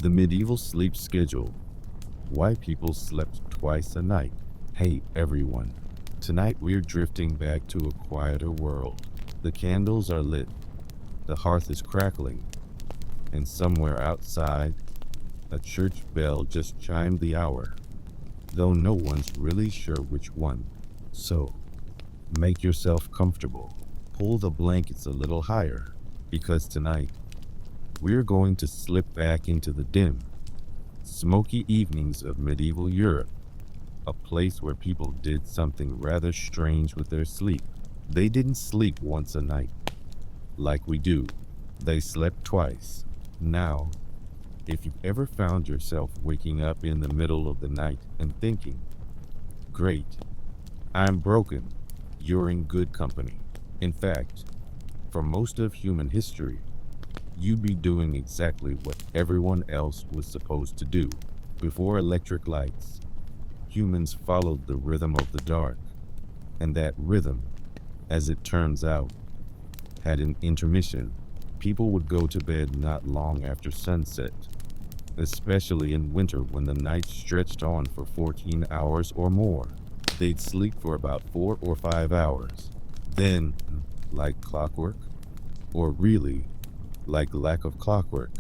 The medieval sleep schedule. Why people slept twice a night. Hey everyone. Tonight we're drifting back to a quieter world. The candles are lit, the hearth is crackling, and somewhere outside, a church bell just chimed the hour, though no one's really sure which one. So, make yourself comfortable. Pull the blankets a little higher, because tonight, we're going to slip back into the dim, smoky evenings of medieval Europe, a place where people did something rather strange with their sleep. They didn't sleep once a night, like we do. They slept twice. Now, if you've ever found yourself waking up in the middle of the night and thinking, great, I'm broken, you're in good company. In fact, for most of human history, you'd be doing exactly what everyone else was supposed to do. Before electric lights, humans followed the rhythm of the dark, and that rhythm, as it turns out, had an intermission. People would go to bed not long after sunset, especially in winter when the night stretched on for 14 hours or more. They'd sleep for about 4 or 5 hours. Then, like clockwork, or really, like lack of clockwork,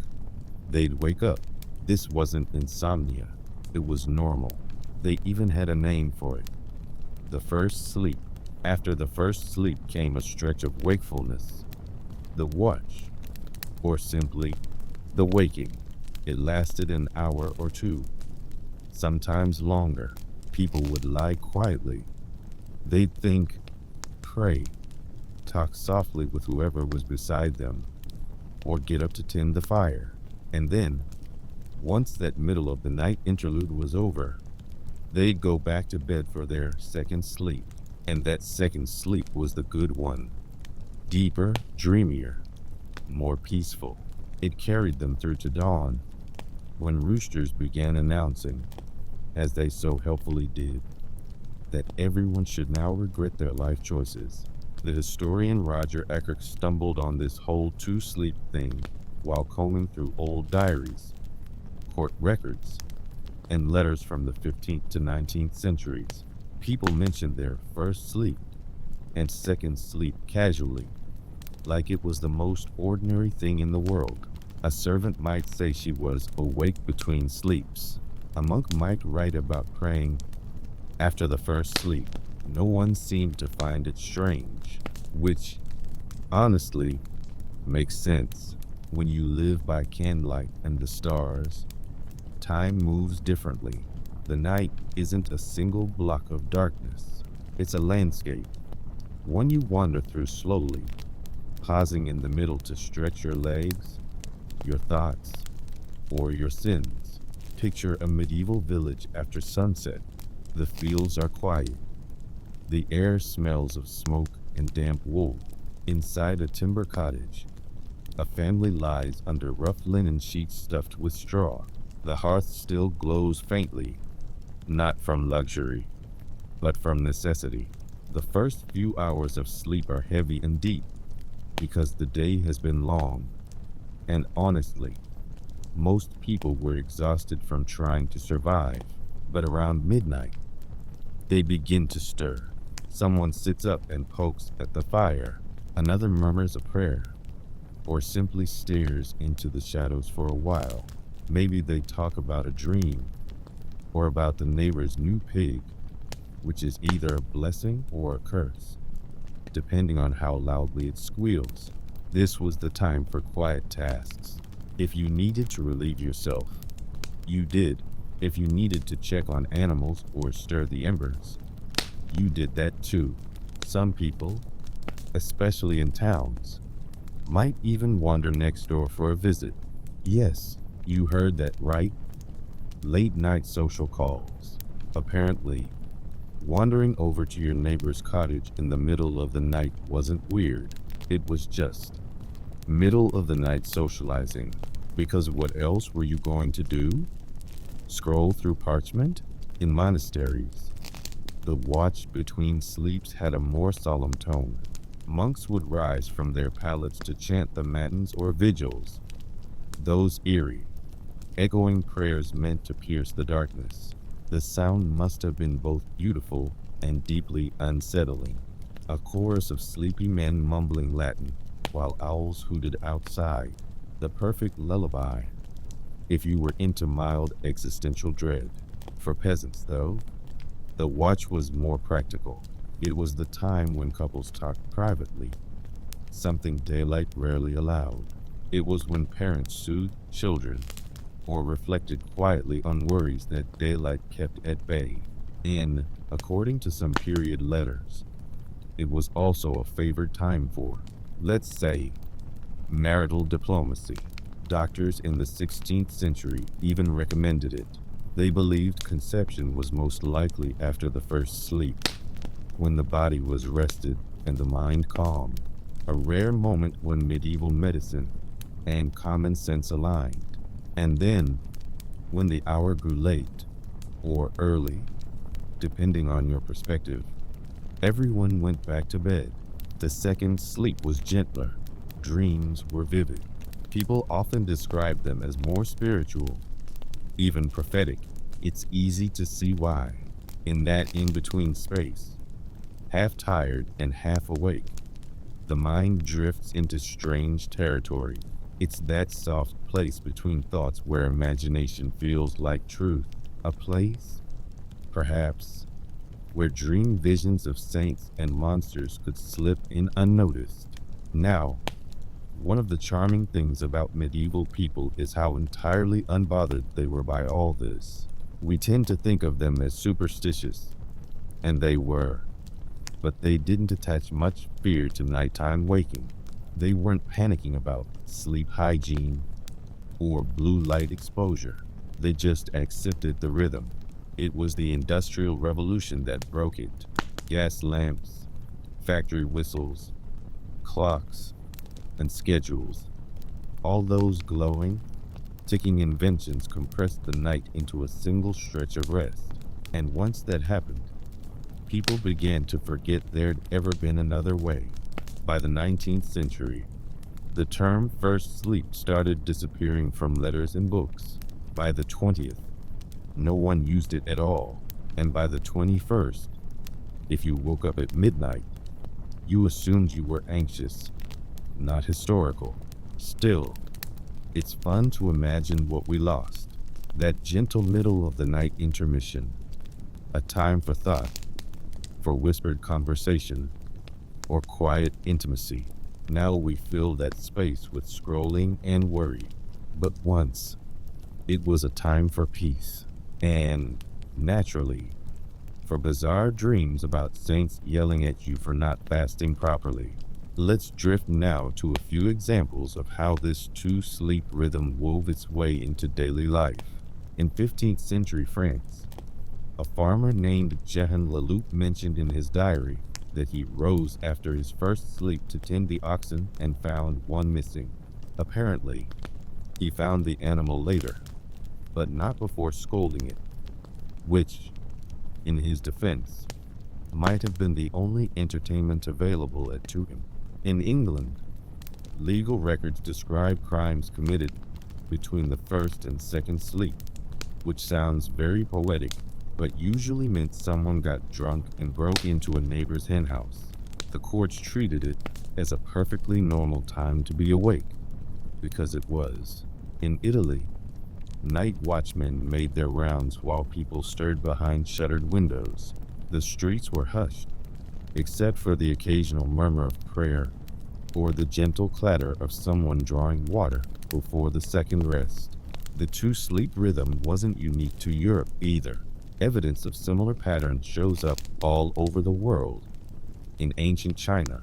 they'd wake up. This wasn't insomnia, it was normal. They even had a name for it: the first sleep. After the first sleep came a stretch of wakefulness, the watch, or simply the waking. It lasted an hour or two, sometimes longer. People would lie quietly. They'd think, pray, talk softly with whoever was beside them, or get up to tend the fire. And then, once that middle of the night interlude was over, they'd go back to bed for their second sleep. And that second sleep was the good one. Deeper, dreamier, more peaceful. It carried them through to dawn, when roosters began announcing, as they so helpfully did, that everyone should now regret their life choices. The historian Roger Eckert stumbled on this whole two-sleep thing while combing through old diaries, court records, and letters from the 15th to 19th centuries. People mentioned their first sleep and second sleep casually, like it was the most ordinary thing in the world. A servant might say she was awake between sleeps. A monk might write about praying after the first sleep. No one seemed to find it strange, which, honestly, makes sense. When you live by candlelight and the stars, time moves differently. The night isn't a single block of darkness. It's a landscape, one you wander through slowly, pausing in the middle to stretch your legs, your thoughts, or your sins. Picture a medieval village after sunset. The fields are quiet. The air smells of smoke and damp wool. Inside a timber cottage, a family lies under rough linen sheets stuffed with straw. The hearth still glows faintly, not from luxury, but from necessity. The first few hours of sleep are heavy and deep, because the day has been long, and honestly, most people were exhausted from trying to survive. But around midnight, they begin to stir. Someone sits up and pokes at the fire. Another murmurs a prayer, or simply stares into the shadows for a while. Maybe they talk about a dream, or about the neighbor's new pig, which is either a blessing or a curse, depending on how loudly it squeals. This was the time for quiet tasks. If you needed to relieve yourself, you did. If you needed to check on animals or stir the embers, you did that too. Some people, especially in towns, might even wander next door for a visit. Yes, you heard that right. Late night social calls. Apparently, wandering over to your neighbor's cottage in the middle of the night wasn't weird. It was just middle of the night socializing. Because what else were you going to do? Scroll through parchment? In monasteries, the watch between sleeps had a more solemn tone. Monks would rise from their pallets to chant the matins or vigils, those eerie, echoing prayers meant to pierce the darkness. The sound must have been both beautiful and deeply unsettling. A chorus of sleepy men mumbling Latin, while owls hooted outside. The perfect lullaby, if you were into mild existential dread. For peasants, though, the watch was more practical. It was the time when couples talked privately, something daylight rarely allowed. It was when parents soothed children or reflected quietly on worries that daylight kept at bay. And, according to some period letters, it was also a favored time for, let's say, marital diplomacy. Doctors in the 16th century even recommended it. They believed conception was most likely after the first sleep, when the body was rested and the mind calm. A rare moment when medieval medicine and common sense aligned. And then, when the hour grew late, or early, depending on your perspective, everyone went back to bed. The second sleep was gentler. Dreams were vivid. People often describe them as more spiritual, even prophetic. It's easy to see why. In that in-between space, half tired and half awake, the mind drifts into strange territory. It's that soft place between thoughts where imagination feels like truth. A place, perhaps, where dream visions of saints and monsters could slip in unnoticed. Now, one of the charming things about medieval people is how entirely unbothered they were by all this. We tend to think of them as superstitious, and they were, but they didn't attach much fear to nighttime waking. They weren't panicking about sleep hygiene or blue light exposure. They just accepted the rhythm. It was the Industrial Revolution that broke it. Gas lamps, factory whistles, clocks, and schedules. All those glowing, ticking inventions compressed the night into a single stretch of rest. And once that happened, people began to forget there'd ever been another way. By the 19th century, the term first sleep started disappearing from letters and books. By the 20th, no one used it at all. And by the 21st, if you woke up at midnight, you assumed you were anxious, not historical. Still, it's fun to imagine what we lost. That gentle middle of the night intermission, a time for thought, for whispered conversation, or quiet intimacy. Now we fill that space with scrolling and worry. But once, it was a time for peace. And, naturally, for bizarre dreams about saints yelling at you for not fasting properly. Let's drift now to a few examples of how this two-sleep rhythm wove its way into daily life. In 15th century France, a farmer named Jehan Leloup mentioned in his diary that he rose after his first sleep to tend the oxen and found one missing. Apparently, he found the animal later, but not before scolding it, which, in his defense, might have been the only entertainment available to him. In England, legal records describe crimes committed between the first and second sleep, which sounds very poetic, but usually meant someone got drunk and broke into a neighbor's henhouse. The courts treated it as a perfectly normal time to be awake, because it was. In Italy, night watchmen made their rounds while people stirred behind shuttered windows. The streets were hushed, except for the occasional murmur of prayer or the gentle clatter of someone drawing water before the second rest. The two-sleep rhythm wasn't unique to Europe either. Evidence of similar patterns shows up all over the world. In ancient China,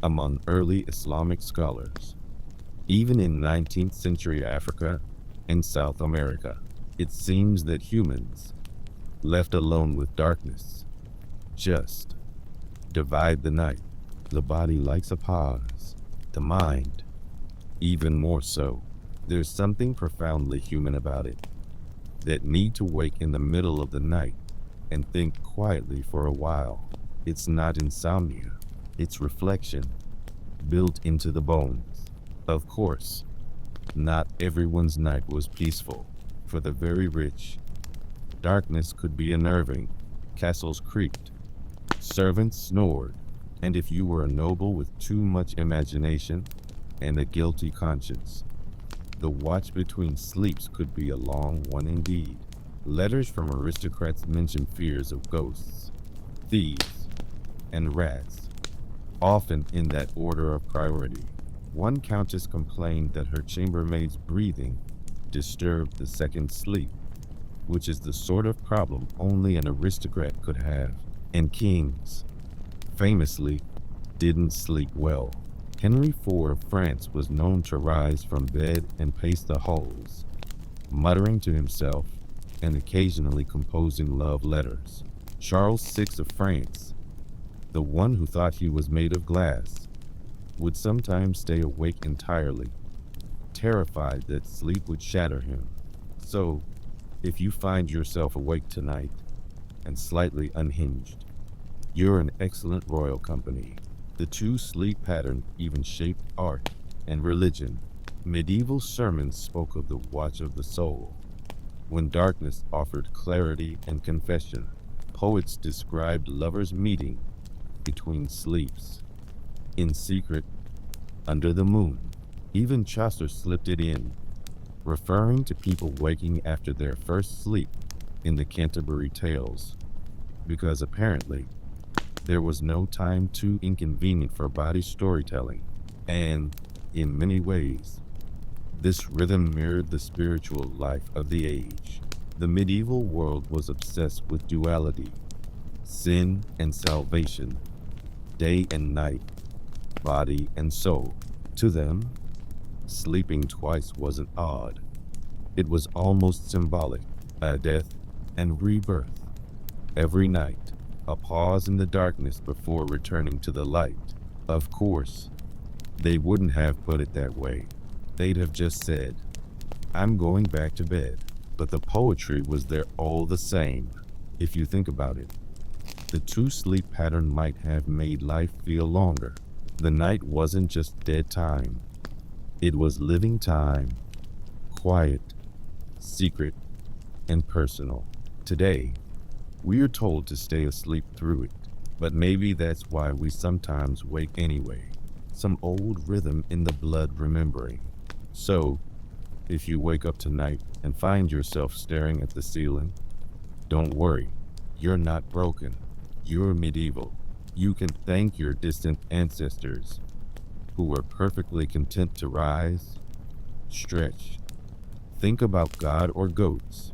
among early Islamic scholars, even in 19th century Africa and South America, it seems that humans, left alone with darkness, just divide the night. The body likes a pause, the mind, even more so. There's something profoundly human about it. That need to wake in the middle of the night and think quietly for a while. It's not insomnia, it's reflection, built into the bones. Of course, Not everyone's night was peaceful. For the very rich, darkness could be unnerving. Castles creaked, servants snored, and if you were a noble with too much imagination and a guilty conscience, the watch between sleeps could be a long one indeed. Letters from aristocrats mention fears of ghosts, thieves, and rats, often in that order of priority. One countess complained that her chambermaid's breathing disturbed the second sleep, which is the sort of problem only an aristocrat could have. And kings, famously, didn't sleep well. Henry IV of France was known to rise from bed and pace the halls, muttering to himself and occasionally composing love letters. Charles VI of France, the one who thought he was made of glass, would sometimes stay awake entirely, terrified that sleep would shatter him. So, if you find yourself awake tonight and slightly unhinged, you're in excellent royal company. The two sleep pattern even shaped art and religion. Medieval sermons spoke of the watch of the soul, when darkness offered clarity and confession. Poets described lovers meeting between sleeps, in secret, under the moon. Even Chaucer slipped it in, referring to people waking after their first sleep in the Canterbury Tales, because apparently there was no time too inconvenient for body storytelling, and, in many ways, this rhythm mirrored the spiritual life of the age. The medieval world was obsessed with duality, sin and salvation, day and night, body and soul. To them, sleeping twice wasn't odd. It was almost symbolic, a death and rebirth. Every night, a pause in the darkness before returning to the light. Of course, they wouldn't have put it that way. They'd have just said, "I'm going back to bed." But the poetry was there all the same. If you think about it, the two sleep pattern might have made life feel longer. The night wasn't just dead time. It was living time, quiet, secret, and personal. Today, we are told to stay asleep through it, but maybe that's why we sometimes wake anyway. Some old rhythm in the blood remembering. So, if you wake up tonight and find yourself staring at the ceiling, don't worry, you're not broken. You're medieval. You can thank your distant ancestors who were perfectly content to rise, stretch, think about God or goats,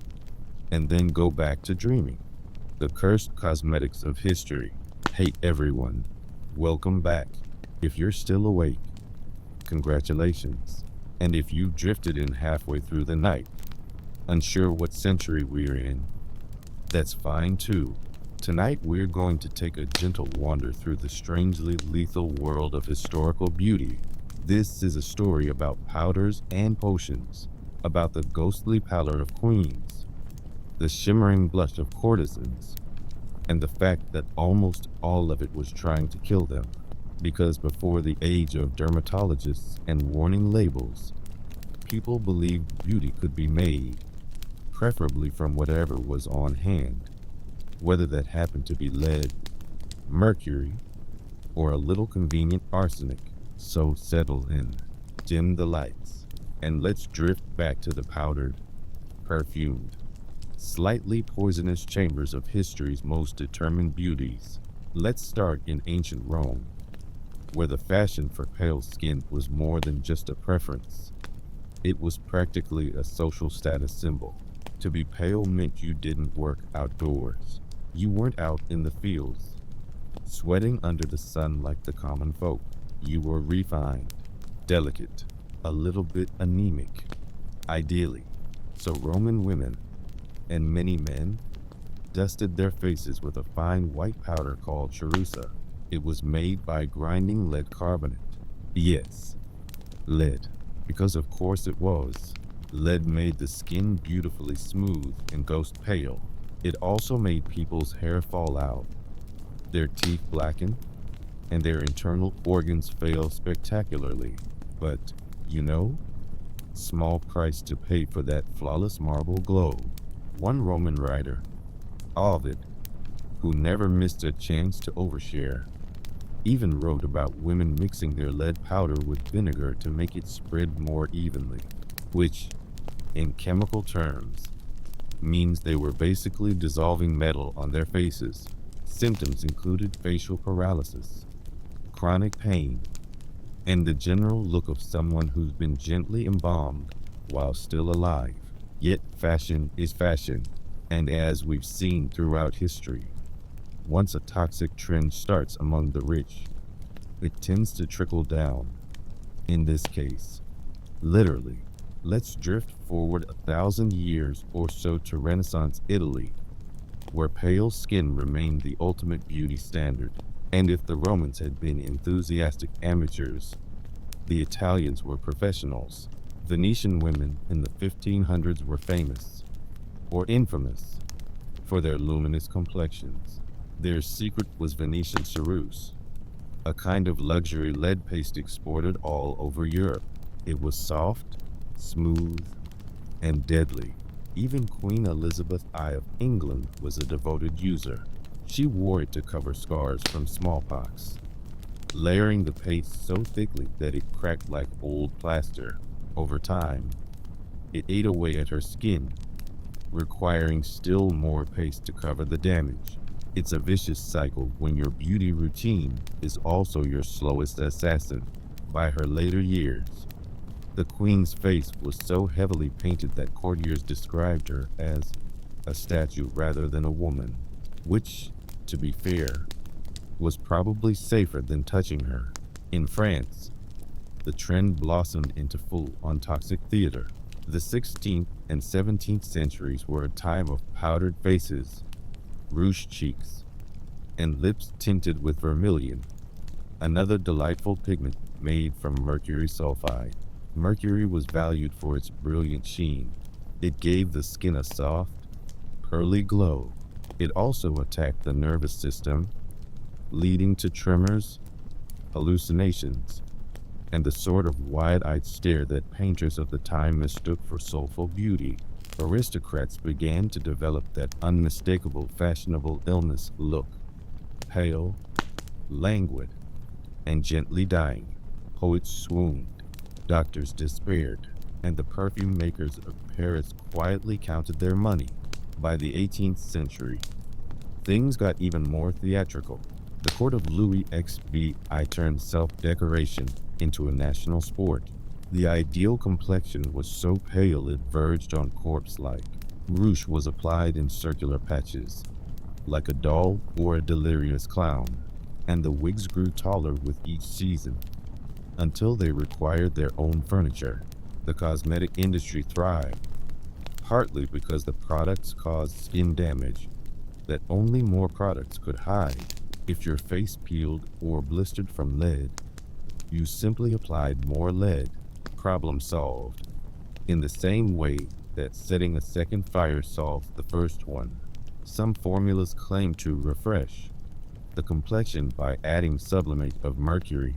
and then go back to dreaming. The cursed cosmetics of history. Hey everyone, welcome back. If you're still awake, congratulations. And if you drifted in halfway through the night, unsure what century we're in, that's fine too. Tonight we're going to take a gentle wander through the strangely lethal world of historical beauty. This is a story about powders and potions, about the ghostly pallor of queens, the shimmering blush of courtesans, and the fact that almost all of it was trying to kill them. Because before the age of dermatologists and warning labels, people believed beauty could be made, preferably from whatever was on hand, whether that happened to be lead, mercury, or a little convenient arsenic. So settle in, dim the lights, and let's drift back to the powdered, perfumed, slightly poisonous chambers of history's most determined beauties. Let's start in ancient Rome, where the fashion for pale skin was more than just a preference. It was practically a social status symbol. To be pale meant you didn't work outdoors. You weren't out in the fields, sweating under the sun like the common folk. You were refined, delicate, a little bit anemic, ideally. So Roman women, and many men, dusted their faces with a fine white powder called cherusa. It was made by grinding lead carbonate. Yes, lead, because of course it was. Lead made the skin beautifully smooth and ghost pale. It also made people's hair fall out, their teeth blacken, and their internal organs fail spectacularly. But, you know, Small price to pay for that flawless marble glow. One Roman writer, Ovid, who never missed a chance to overshare, even wrote about women mixing their lead powder with vinegar to make it spread more evenly, which, in chemical terms, means they were basically dissolving metal on their faces. Symptoms included facial paralysis, chronic pain, and the general look of someone who's been gently embalmed while still alive. Yet fashion is fashion, and as we've seen throughout history, once a toxic trend starts among the rich, it tends to trickle down. In this case, literally. Let's drift forward 1,000 years or so to Renaissance Italy, where pale skin remained the ultimate beauty standard. And if the Romans had been enthusiastic amateurs, the Italians were professionals. Venetian women in the 1500s were famous, or infamous, for their luminous complexions. Their secret was Venetian ceruse, a kind of luxury lead paste exported all over Europe. It was soft, smooth, and deadly. Even Queen Elizabeth I of England was a devoted user. She wore it to cover scars from smallpox, layering the paste so thickly that it cracked like old plaster. Over time, it ate away at her skin, requiring still more paste to cover the damage. It's a vicious cycle when your beauty routine is also your slowest assassin. By her later years, the queen's face was so heavily painted that courtiers described her as a statue rather than a woman, which, to be fair, was probably safer than touching her. In France, the trend blossomed into full-on toxic theater. The 16th and 17th centuries were a time of powdered faces, rouged cheeks, and lips tinted with vermilion, another delightful pigment made from mercury sulfide. Mercury was valued for its brilliant sheen. It gave the skin a soft, pearly glow. It also attacked the nervous system, leading to tremors, hallucinations, and the sort of wide-eyed stare that painters of the time mistook for soulful beauty. Aristocrats began to develop that unmistakable fashionable illness look, pale, languid, and gently dying. Poets swooned, doctors despaired, and the perfume makers of Paris quietly counted their money. By the 18th century, things got even more theatrical. The court of Louis XVI turned self-decoration into a national sport. The ideal complexion was so pale it verged on corpse-like. Rouge was applied in circular patches, like a doll or a delirious clown, and the wigs grew taller with each season, until they required their own furniture. The cosmetic industry thrived, partly because the products caused skin damage that only more products could hide. If your face peeled or blistered from lead, you simply applied more lead. Problem solved. In the same way that setting a second fire solved the first one, some formulas claim to refresh the complexion by adding sublimate of mercury,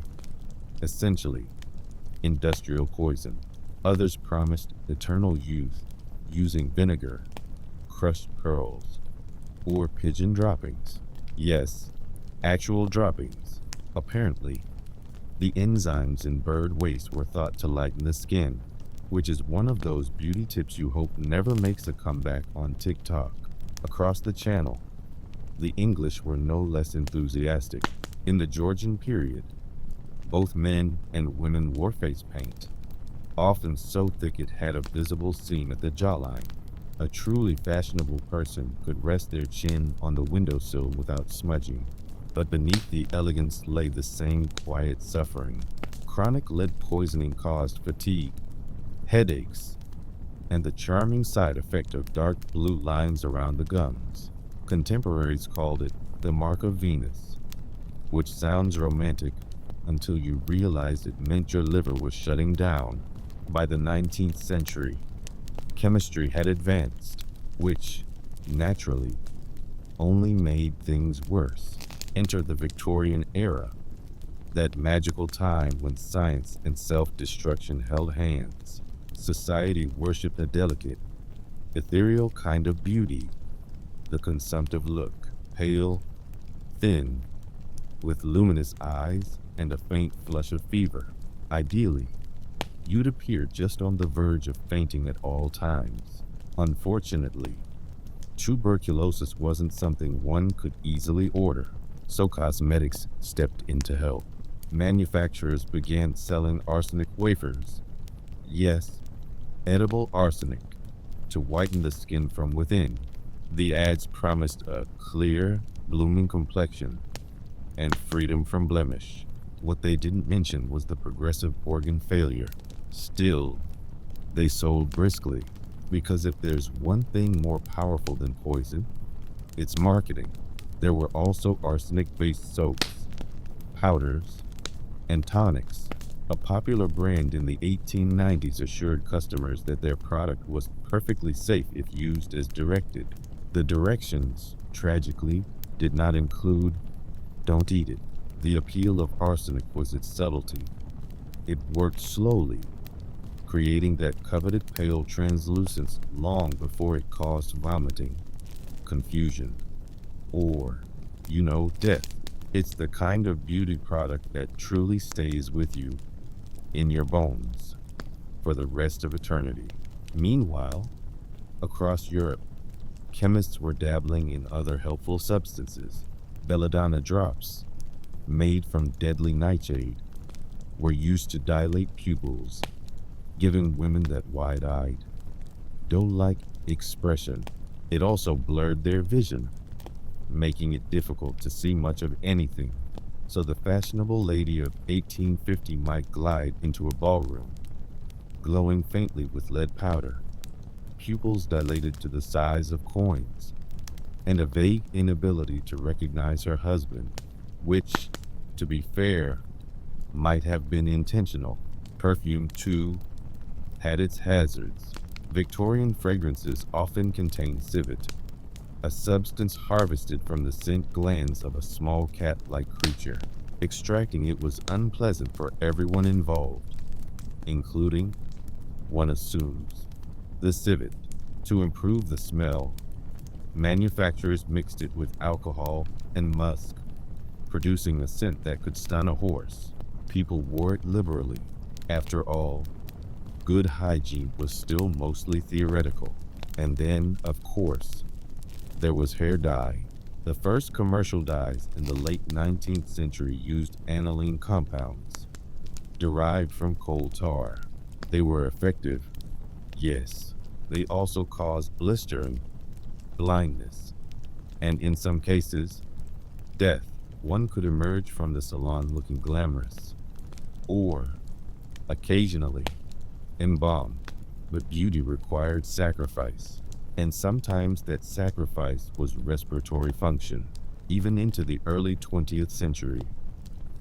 essentially industrial poison. Others promised eternal youth using vinegar, crushed pearls, or pigeon droppings. Yes, actual droppings. Apparently, the enzymes in bird waste were thought to lighten the skin, which is one of those beauty tips you hope never makes a comeback on TikTok. Across the channel, the English were no less enthusiastic. In the Georgian period, both men and women wore face paint, often so thick it had a visible seam at the jawline. A truly fashionable person could rest their chin on the windowsill without smudging, but beneath the elegance lay the same quiet suffering. Chronic lead poisoning caused fatigue, headaches, and the charming side effect of dark blue lines around the gums. Contemporaries called it the mark of Venus, which sounds romantic until you realize it meant your liver was shutting down. By the 19th century, chemistry had advanced, which, naturally, only made things worse. Enter the Victorian era, that magical time when science and self-destruction held hands. Society worshipped a delicate, ethereal kind of beauty, the consumptive look, pale, thin, with luminous eyes and a faint flush of fever. Ideally, you'd appear just on the verge of fainting at all times. Unfortunately, tuberculosis wasn't something one could easily order, so cosmetics stepped in to help. Manufacturers began selling arsenic wafers. Yes, edible arsenic, to whiten the skin from within. The ads promised a clear, blooming complexion and freedom from blemish. What they didn't mention was the progressive organ failure. Still, they sold briskly, because if there's one thing more powerful than poison, it's marketing. There were also arsenic-based soaps, powders, and tonics. A popular brand in the 1890s assured customers that their product was perfectly safe if used as directed. The directions, tragically, did not include "don't eat it." The appeal of arsenic was its subtlety. It worked slowly, creating that coveted pale translucence long before it caused vomiting, confusion, or, death. It's the kind of beauty product that truly stays with you, in your bones, for the rest of eternity. Meanwhile, across Europe, chemists were dabbling in other helpful substances. Belladonna drops, made from deadly nightshade, were used to dilate pupils, giving women that wide-eyed, doe-like expression. It also blurred their vision, making it difficult to see much of anything. So the fashionable lady of 1850 might glide into a ballroom, glowing faintly with lead powder, pupils dilated to the size of coins, and a vague inability to recognize her husband, which, to be fair, might have been intentional. Perfume, too, had its hazards. Victorian fragrances often contained civet, a substance harvested from the scent glands of a small cat-like creature. Extracting it was unpleasant for everyone involved, including, one assumes, the civet. To improve the smell, manufacturers mixed it with alcohol and musk, producing a scent that could stun a horse. People wore it liberally. After all, good hygiene was still mostly theoretical. And then, of course, there was hair dye. The first commercial dyes in the late 19th century used aniline compounds, derived from coal tar. They were effective, yes. They also caused blistering, blindness, and in some cases, death. One could emerge from the salon looking glamorous, or, occasionally, embalmed. But beauty required sacrifice, and sometimes that sacrifice was respiratory function. Even into the early 20th century,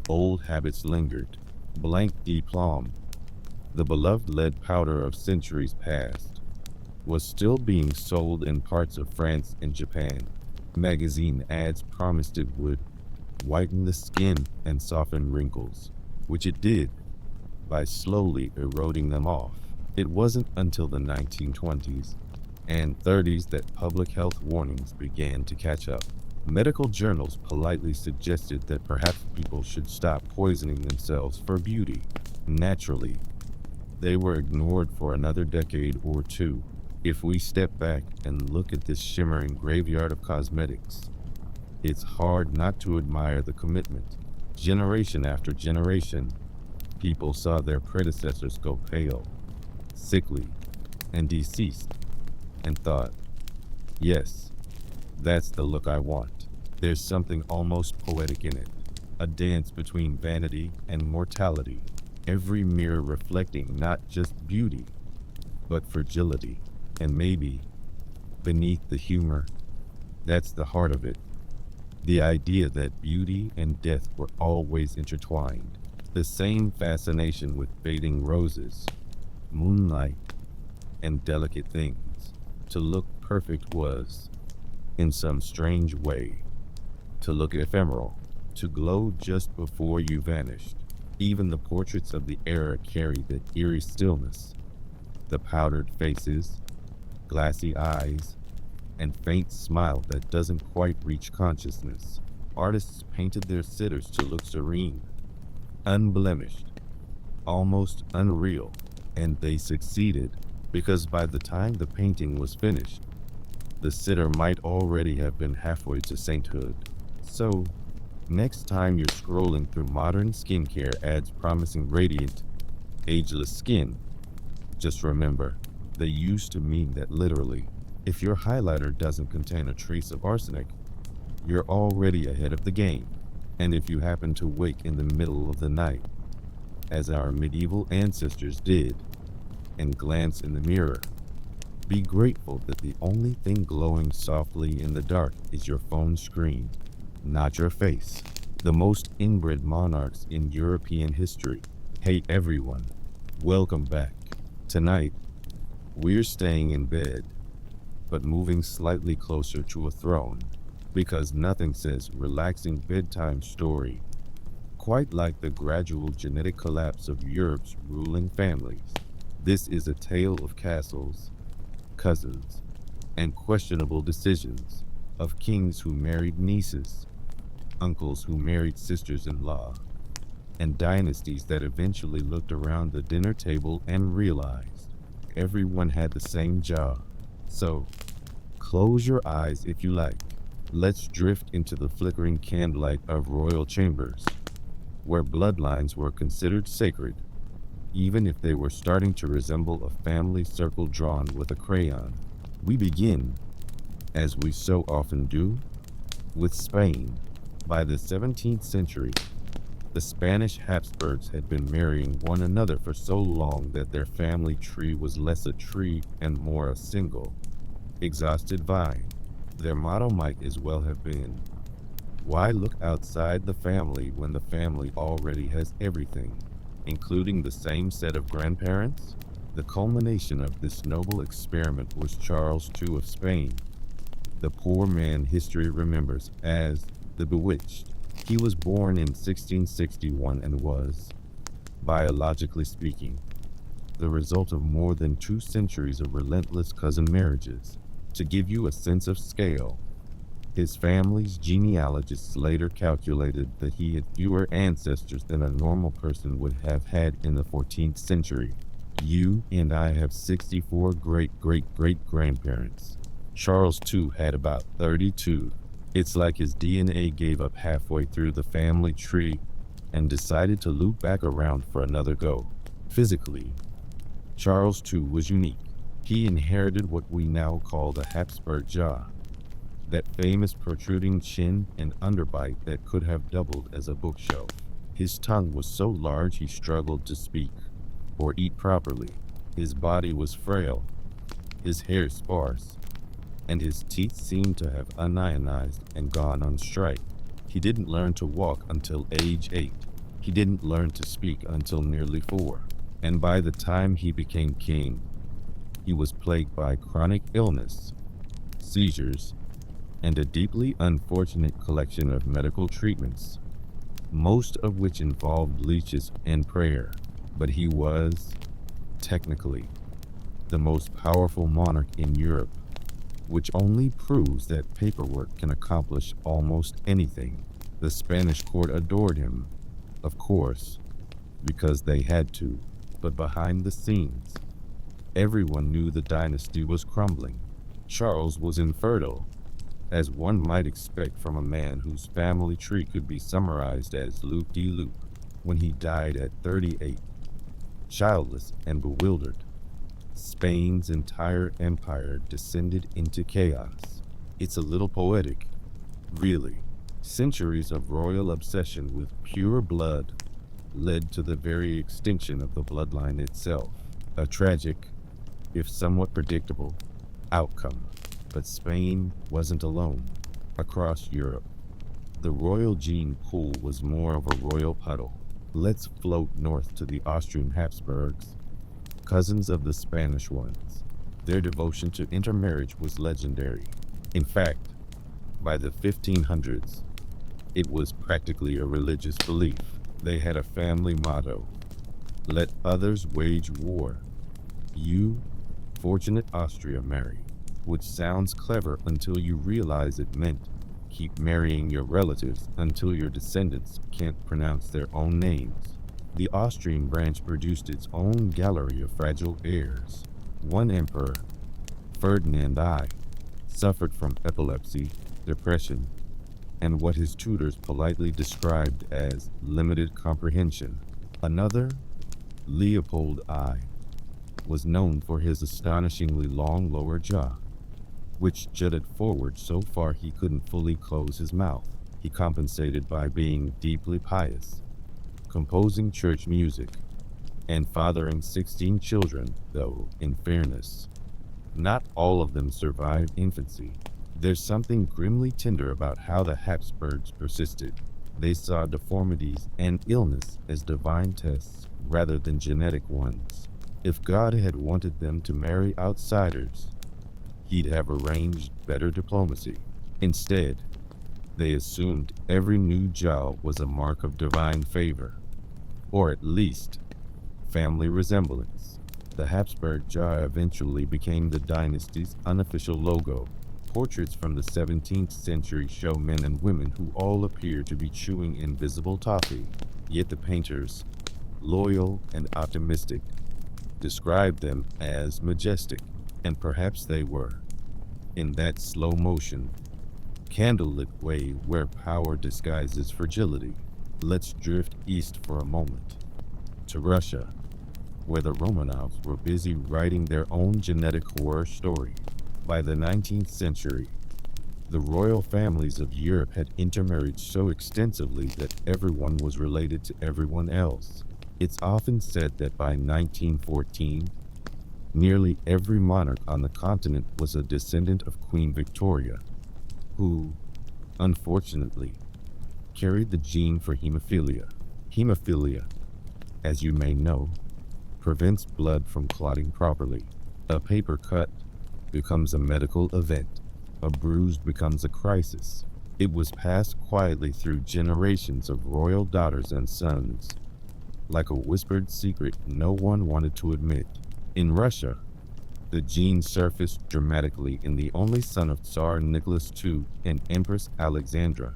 old habits lingered. Blanc de Plomb, the beloved lead powder of centuries past, was still being sold in parts of France and Japan. Magazine ads promised it would whiten the skin and soften wrinkles, which it did by slowly eroding them off. It wasn't until the 1920s and 30s that public health warnings began to catch up. Medical journals politely suggested that perhaps people should stop poisoning themselves for beauty. Naturally, they were ignored for another decade or two. If we step back and look at this shimmering graveyard of cosmetics, it's hard not to admire the commitment. Generation after generation, people saw their predecessors go pale, sickly, and deceased, and thought, yes, that's the look I want. There's something almost poetic in it, a dance between vanity and mortality, every mirror reflecting not just beauty, but fragility. And maybe, beneath the humor, that's the heart of it. The idea that beauty and death were always intertwined. The same fascination with fading roses, moonlight, and delicate things. To look perfect was, in some strange way, to look ephemeral, to glow just before you vanished. Even the portraits of the era carried that eerie stillness, The powdered faces, glassy eyes, and faint smile that doesn't quite reach consciousness. Artists painted their sitters to look serene, unblemished, almost unreal, and they succeeded because by the time the painting was finished, the sitter might already have been halfway to sainthood. So, next time you're scrolling through modern skincare ads promising radiant, ageless skin, just remember, they used to mean that literally. If your highlighter doesn't contain a trace of arsenic, you're already ahead of the game. And if you happen to wake in the middle of the night, as our medieval ancestors did, and glance in the mirror, be grateful that the only thing glowing softly in the dark is your phone screen, not your face. The most inbred monarchs in European history. Hey everyone, welcome back. Tonight, we're staying in bed, but moving slightly closer to a throne, because nothing says relaxing bedtime story quite like the gradual genetic collapse of Europe's ruling families. This is a tale of castles, cousins, and questionable decisions, of kings who married nieces, uncles who married sisters-in-law, and dynasties that eventually looked around the dinner table and realized everyone had the same job. So, close your eyes if you like. Let's drift into the flickering candlelight of royal chambers, where bloodlines were considered sacred, even if they were starting to resemble a family circle drawn with a crayon. We begin, as we so often do, with Spain. By the 17th century, the Spanish Habsburgs had been marrying one another for so long that their family tree was less a tree and more a single, exhausted vine. Their motto might as well have been, "Why look outside the family when the family already has everything, including the same set of grandparents?" The culmination of this noble experiment was Charles II of Spain, the poor man history remembers as the Bewitched. He was born in 1661 and was, biologically speaking, the result of more than 2 centuries of relentless cousin marriages. To give you a sense of scale, his family's genealogists later calculated that he had fewer ancestors than a normal person would have had in the 14th century. You and I have 64 great-great-great-grandparents. Charles II had about 32. It's like his DNA gave up halfway through the family tree and decided to loop back around for another go. Physically, Charles II was unique. He inherited what we now call the Habsburg jaw, that famous protruding chin and underbite that could have doubled as a bookshelf. His tongue was so large he struggled to speak or eat properly. His body was frail, his hair sparse, and his teeth seemed to have unionized and gone on strike. He didn't learn to walk until age 8. He didn't learn to speak until nearly 4. And by the time he became king, he was plagued by chronic illness, seizures, and a deeply unfortunate collection of medical treatments, most of which involved leeches and prayer. But he was, technically, the most powerful monarch in Europe, which only proves that paperwork can accomplish almost anything. The Spanish court adored him, of course, because they had to, but behind the scenes, everyone knew the dynasty was crumbling. Charles was infertile, as one might expect from a man whose family tree could be summarized as loop-de-loop, when he died at 38, childless and bewildered. Spain's entire empire descended into chaos. It's a little poetic, really. Centuries of royal obsession with pure blood led to the very extinction of the bloodline itself. A tragic, if somewhat predictable, outcome. But Spain wasn't alone. Across Europe, the royal gene pool was more of a royal puddle. Let's float north to the Austrian Habsburgs, cousins of the Spanish ones. Their devotion to intermarriage was legendary. In fact, by the 1500s, it was practically a religious belief. They had a family motto: let others wage war, You, fortunate Austria marry, which sounds clever until you realize it meant keep marrying your relatives until your descendants can't pronounce their own names. The Austrian branch produced its own gallery of fragile heirs. One emperor, Ferdinand I, suffered from epilepsy, depression, and what his tutors politely described as limited comprehension. Another, Leopold I, was known for his astonishingly long lower jaw, which jutted forward so far he couldn't fully close his mouth. He compensated by being deeply pious, composing church music, and fathering 16 children, though, in fairness, not all of them survived infancy. There's something grimly tender about how the Habsburgs persisted. They saw deformities and illness as divine tests rather than genetic ones. If God had wanted them to marry outsiders, he'd have arranged better diplomacy. Instead, they assumed every new jaw was a mark of divine favor, or at least family resemblance. The Habsburg jaw eventually became the dynasty's unofficial logo. Portraits from the 17th century show men and women who all appear to be chewing invisible toffee, yet the painters, loyal and optimistic, described them as majestic, and perhaps they were. In that slow motion, candlelit way where power disguises fragility, let's drift east for a moment, to Russia, where the Romanovs were busy writing their own genetic horror story. By the 19th century, the royal families of Europe had intermarried so extensively that everyone was related to everyone else. It's often said that by 1914, nearly every monarch on the continent was a descendant of Queen Victoria, who, unfortunately, carried the gene for hemophilia. Hemophilia, as you may know, prevents blood from clotting properly. A paper cut becomes a medical event. A bruise becomes a crisis. It was passed quietly through generations of royal daughters and sons, like a whispered secret no one wanted to admit. In Russia, the gene surfaced dramatically in the only son of Tsar Nicholas II and Empress Alexandra,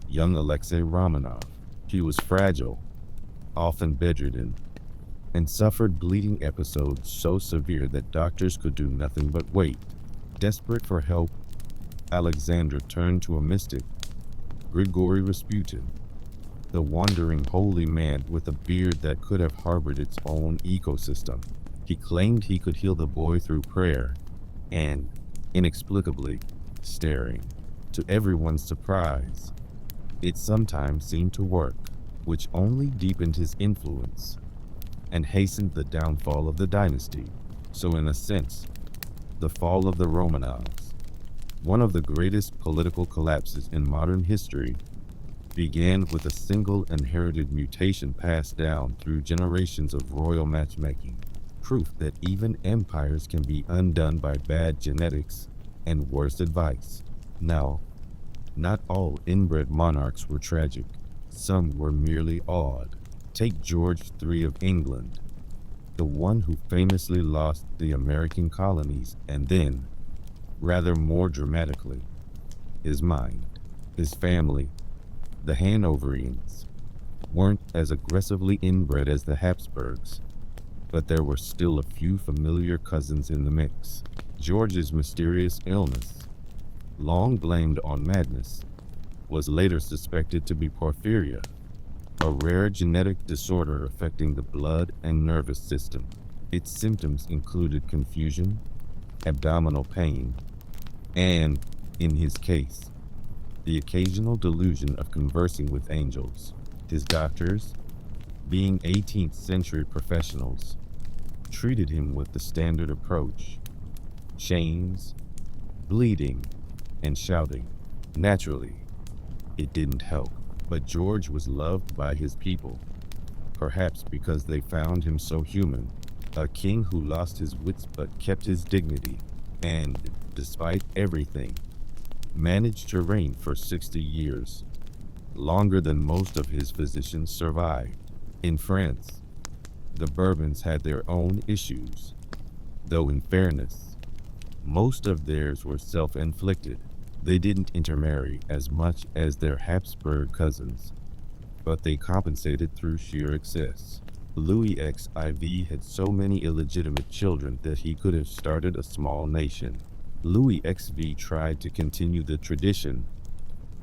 young Alexei Romanov. He was fragile, often bedridden, and suffered bleeding episodes so severe that doctors could do nothing but wait. Desperate for help, Alexandra turned to a mystic, Grigory Rasputin, the wandering holy man with a beard that could have harbored its own ecosystem. He claimed he could heal the boy through prayer, and, inexplicably, staring. To everyone's surprise, it sometimes seemed to work, which only deepened his influence and hastened the downfall of the dynasty. So in a sense, the fall of the Romanovs, one of the greatest political collapses in modern history, began with a single inherited mutation passed down through generations of royal matchmaking. Proof that even empires can be undone by bad genetics and worse advice. Now, not all inbred monarchs were tragic. Some were merely odd. Take George III of England, the one who famously lost the American colonies and then, rather more dramatically, his mind. His family, the Hanoverians, weren't as aggressively inbred as the Habsburgs, but there were still a few familiar cousins in the mix. George's mysterious illness, long blamed on madness, was later suspected to be porphyria, a rare genetic disorder affecting the blood and nervous system. Its symptoms included confusion, abdominal pain, and, in his case, the occasional delusion of conversing with angels. His doctors, being 18th century professionals, treated him with the standard approach: chains, bleeding, and shouting. Naturally, it didn't help, but George was loved by his people, perhaps because they found him so human. A king who lost his wits but kept his dignity, and, despite everything, managed to reign for 60 years, longer than most of his physicians survived. In France, the Bourbons had their own issues. though in fairness, most of theirs were self-inflicted. They didn't intermarry as much as their Habsburg cousins, but they compensated through sheer excess. Louis XIV had so many illegitimate children that he could have started a small nation. Louis XV tried to continue the tradition,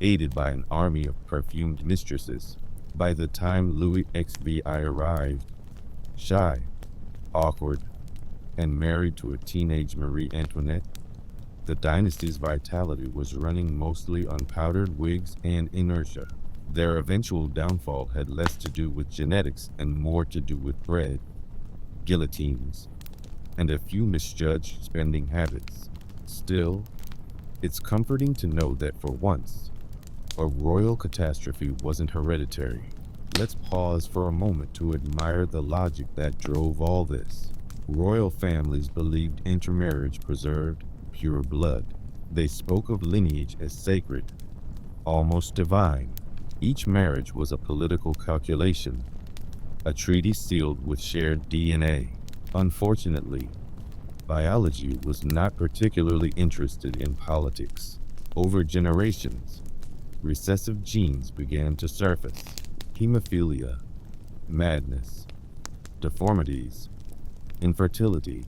aided by an army of perfumed mistresses. By the time Louis XVI arrived, shy, awkward, and married to a teenage Marie Antoinette, the dynasty's vitality was running mostly on powdered wigs and inertia. Their eventual downfall had less to do with genetics and more to do with bread, guillotines, and a few misjudged spending habits. Still, it's comforting to know that for once, a royal catastrophe wasn't hereditary. Let's pause for a moment to admire the logic that drove all this. Royal families believed intermarriage preserved pure blood. They spoke of lineage as sacred, almost divine. Each marriage was a political calculation, a treaty sealed with shared DNA. Unfortunately, biology was not particularly interested in politics. Over generations, recessive genes began to surface. Hemophilia, madness, deformities, infertility,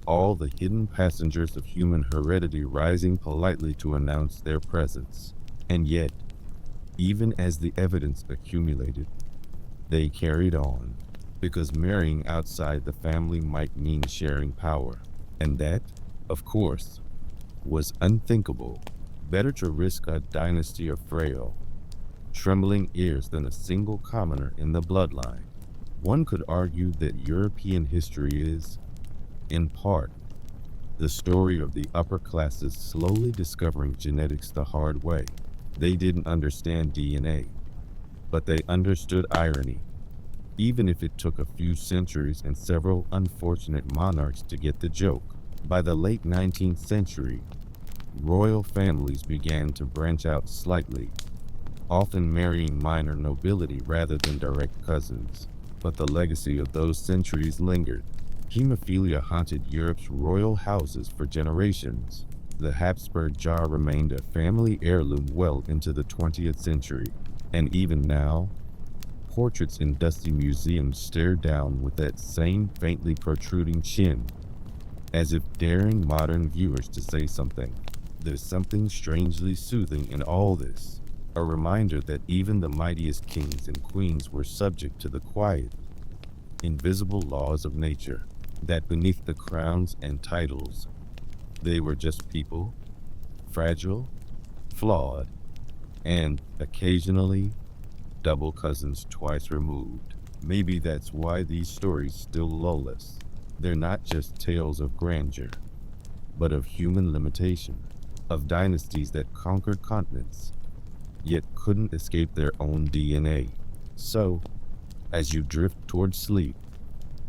all the hidden passengers of human heredity rising politely to announce their presence. And yet, even as the evidence accumulated, they carried on, because marrying outside the family might mean sharing power. And that, of course, was unthinkable. Better to risk a dynasty of frail, trembling ears than a single commoner in the bloodline. One could argue that European history is, in part, the story of the upper classes slowly discovering genetics the hard way. They didn't understand DNA, but they understood irony, even if it took a few centuries and several unfortunate monarchs to get the joke. By the late 19th century, royal families began to branch out slightly, often marrying minor nobility rather than direct cousins. But the legacy of those centuries lingered. Hemophilia haunted Europe's royal houses for generations. The Habsburg jar remained a family heirloom well into the 20th century, and even now, portraits in dusty museums stare down with that same faintly protruding chin, as if daring modern viewers to say something. There's something strangely soothing in all this, a reminder that even the mightiest kings and queens were subject to the quiet, invisible laws of nature, that beneath the crowns and titles, they were just people, fragile, flawed, and, occasionally, double cousins twice removed. Maybe that's why these stories still lull us. They're not just tales of grandeur, but of human limitation, of dynasties that conquered continents, yet couldn't escape their own DNA. So, as you drift towards sleep,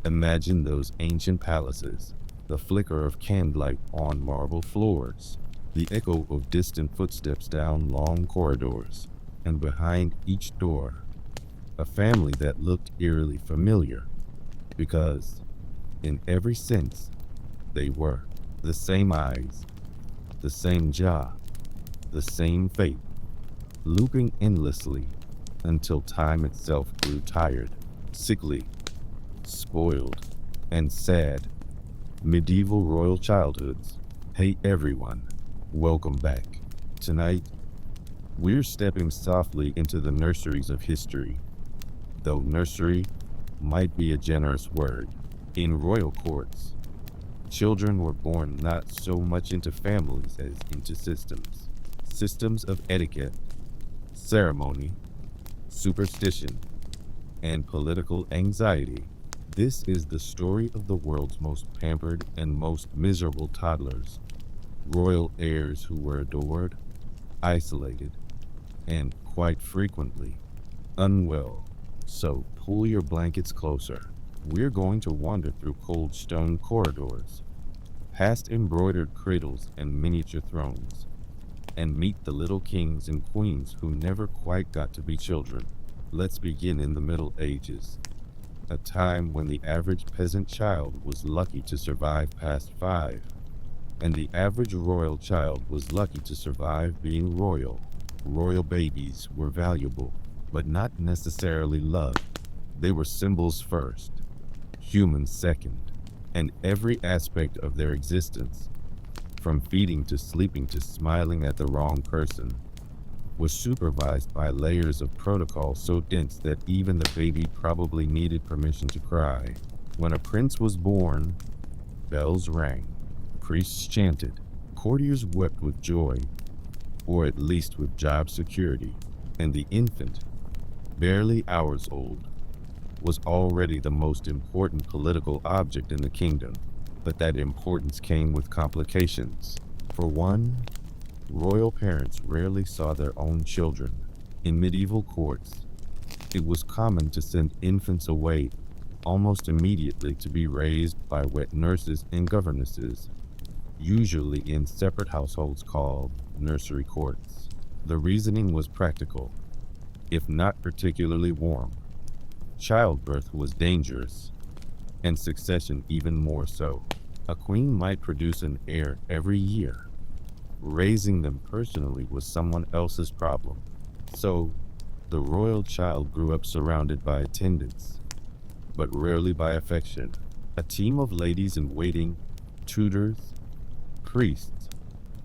imagine those ancient palaces, the flicker of candlelight on marble floors, the echo of distant footsteps down long corridors, and behind each door, a family that looked eerily familiar, because, in every sense, they were. The same eyes, the same jaw, the same fate, looping endlessly until time itself grew tired, sickly, spoiled, and sad. Medieval royal childhoods. Hey everyone, welcome back. Tonight, we're stepping softly into the nurseries of history, though nursery might be a generous word. In royal courts, children were born not so much into families as into systems. Systems of etiquette, ceremony, superstition, and political anxiety. This is the story of the world's most pampered and most miserable toddlers, royal heirs who were adored, isolated, and quite frequently unwell. So pull your blankets closer. We're going to wander through cold stone corridors, past embroidered cradles and miniature thrones, and meet the little kings and queens who never quite got to be children. Let's begin in the Middle Ages, a time when the average peasant child was lucky to survive past 5, and the average royal child was lucky to survive being royal. Royal babies were valuable, but not necessarily loved. They were symbols first, humans second, and every aspect of their existence, from feeding to sleeping to smiling at the wrong person, was supervised by layers of protocol so dense that even the baby probably needed permission to cry. When a prince was born, bells rang, priests chanted, courtiers wept with joy, or at least with job security, and the infant, barely hours old, was already the most important political object in the kingdom. But that importance came with complications. For one, royal parents rarely saw their own children. In medieval courts, it was common to send infants away almost immediately to be raised by wet nurses and governesses, usually in separate households called nursery courts. The reasoning was practical, if not particularly warm. Childbirth was dangerous, and succession even more so. A queen might produce an heir every year. Raising them personally was someone else's problem. So, the royal child grew up surrounded by attendants, but rarely by affection. A team of ladies in waiting, tutors, priests,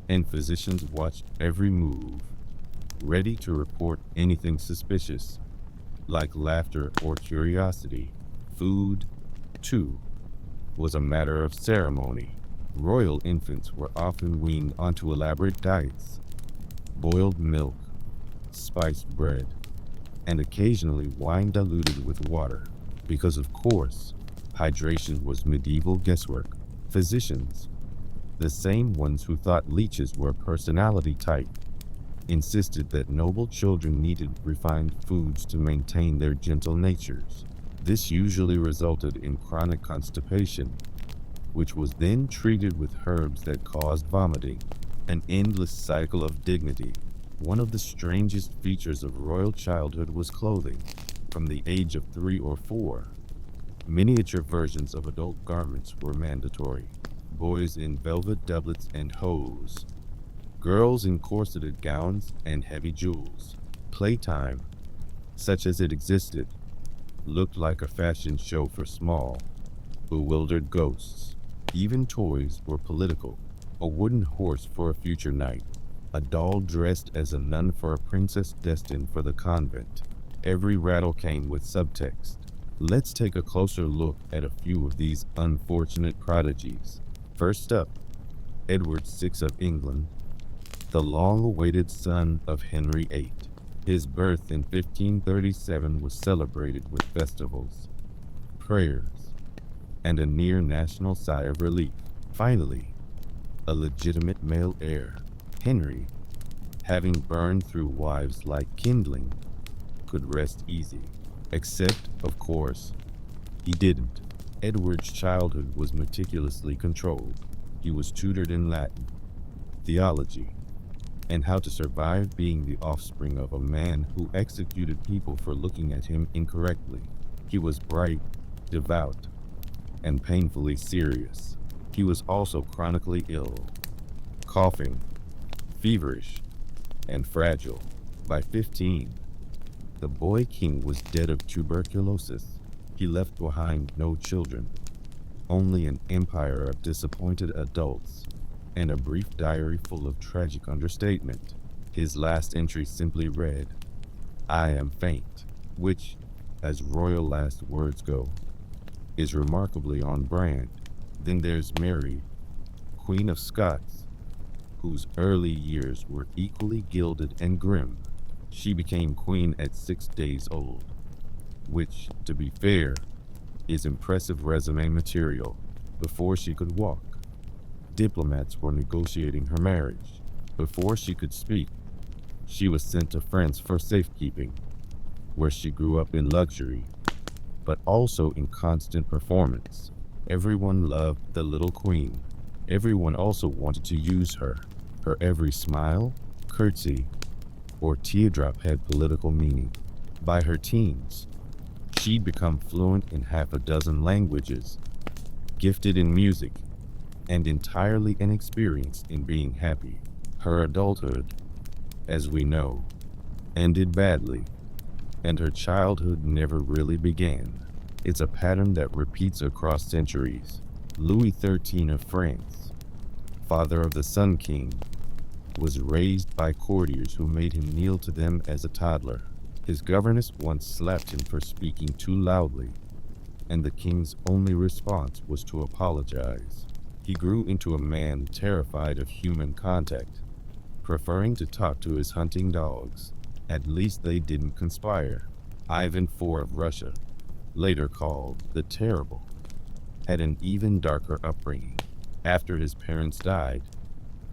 and physicians watched every move, ready to report anything suspicious, like laughter or curiosity. Food, too, was a matter of ceremony. Royal infants were often weaned onto elaborate diets, boiled milk, spiced bread, and occasionally wine diluted with water, because of course, hydration was medieval guesswork. Physicians, the same ones who thought leeches were a personality type, insisted that noble children needed refined foods to maintain their gentle natures. This usually resulted in chronic constipation, which was then treated with herbs that caused vomiting, an endless cycle of dignity. One of the strangest features of royal childhood was clothing. From the age of 3 or 4, miniature versions of adult garments were mandatory. Boys in velvet doublets and hose, girls in corseted gowns and heavy jewels. Playtime, such as it existed, looked like a fashion show for small, bewildered ghosts. Even toys were political. A wooden horse for a future knight, a doll dressed as a nun for a princess destined for the convent. Every rattle came with subtext. Let's take a closer look at a few of these unfortunate prodigies. First up, Edward VI of England, the long-awaited son of Henry VIII. His birth in 1537 was celebrated with festivals, prayers, and a near-national sigh of relief. Finally, a legitimate male heir, Henry, having burned through wives like kindling, could rest easy. Except, of course, he didn't. Edward's childhood was meticulously controlled. He was tutored in Latin, theology, and how to survive being the offspring of a man who executed people for looking at him incorrectly. He was bright, devout, and painfully serious. He was also chronically ill, coughing, feverish, and fragile. By 15, the boy king was dead of tuberculosis. He left behind no children, only an empire of disappointed adults, and a brief diary full of tragic understatement. His last entry simply read, "I am faint," which, as royal last words go, is remarkably on brand. Then there's Mary, Queen of Scots, whose early years were equally gilded and grim. She became queen at 6 days old, which, to be fair, is impressive resume material. Before she could walk, diplomats were negotiating her marriage. Before she could speak, she was sent to France for safekeeping, where she grew up in luxury, but also in constant performance. Everyone loved the little queen. Everyone also wanted to use her. Her every smile, curtsy, or teardrop had political meaning. By her teens, she She'd become fluent in half a dozen languages, gifted in music, and entirely inexperienced in being happy. Her adulthood, as we know, ended badly, and her childhood never really began. It's a pattern that repeats across centuries. Louis XIII of France, father of the Sun King, was raised by courtiers who made him kneel to them as a toddler. His governess once slapped him for speaking too loudly, and the king's only response was to apologize. He grew into a man terrified of human contact, preferring to talk to his hunting dogs. At least they didn't conspire. Ivan IV of Russia, later called the Terrible, had an even darker upbringing. After his parents died,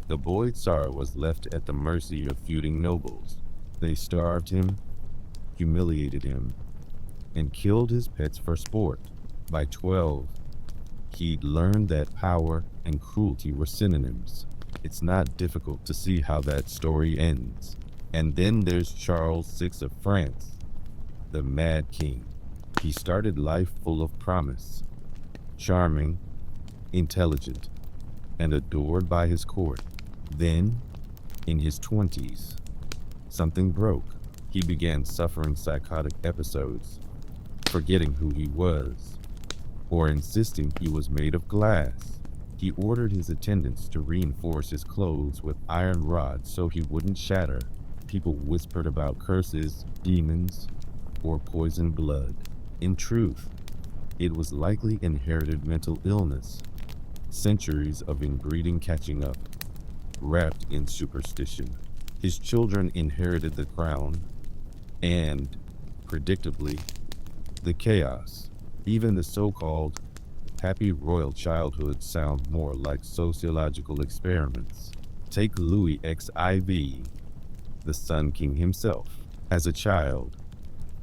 the boy Tsar was left at the mercy of feuding nobles. They starved him, humiliated him, and killed his pets for sport. By 12, he'd learned that power and cruelty were synonyms. It's not difficult to see how that story ends. And then there's Charles VI of France, the Mad King. He started life full of promise, charming, intelligent, and adored by his court. Then, in his 20s, something broke. He began suffering psychotic episodes, forgetting who he was, or insisting he was made of glass. He ordered his attendants to reinforce his clothes with iron rods so he wouldn't shatter. People whispered about curses, demons, or poisoned blood. In truth, it was likely inherited mental illness, centuries of inbreeding catching up, wrapped in superstition. His children inherited the crown, and, predictably, the chaos. Even the so-called happy royal childhoods sound more like sociological experiments. Take Louis XIV, the Sun King himself. As a child,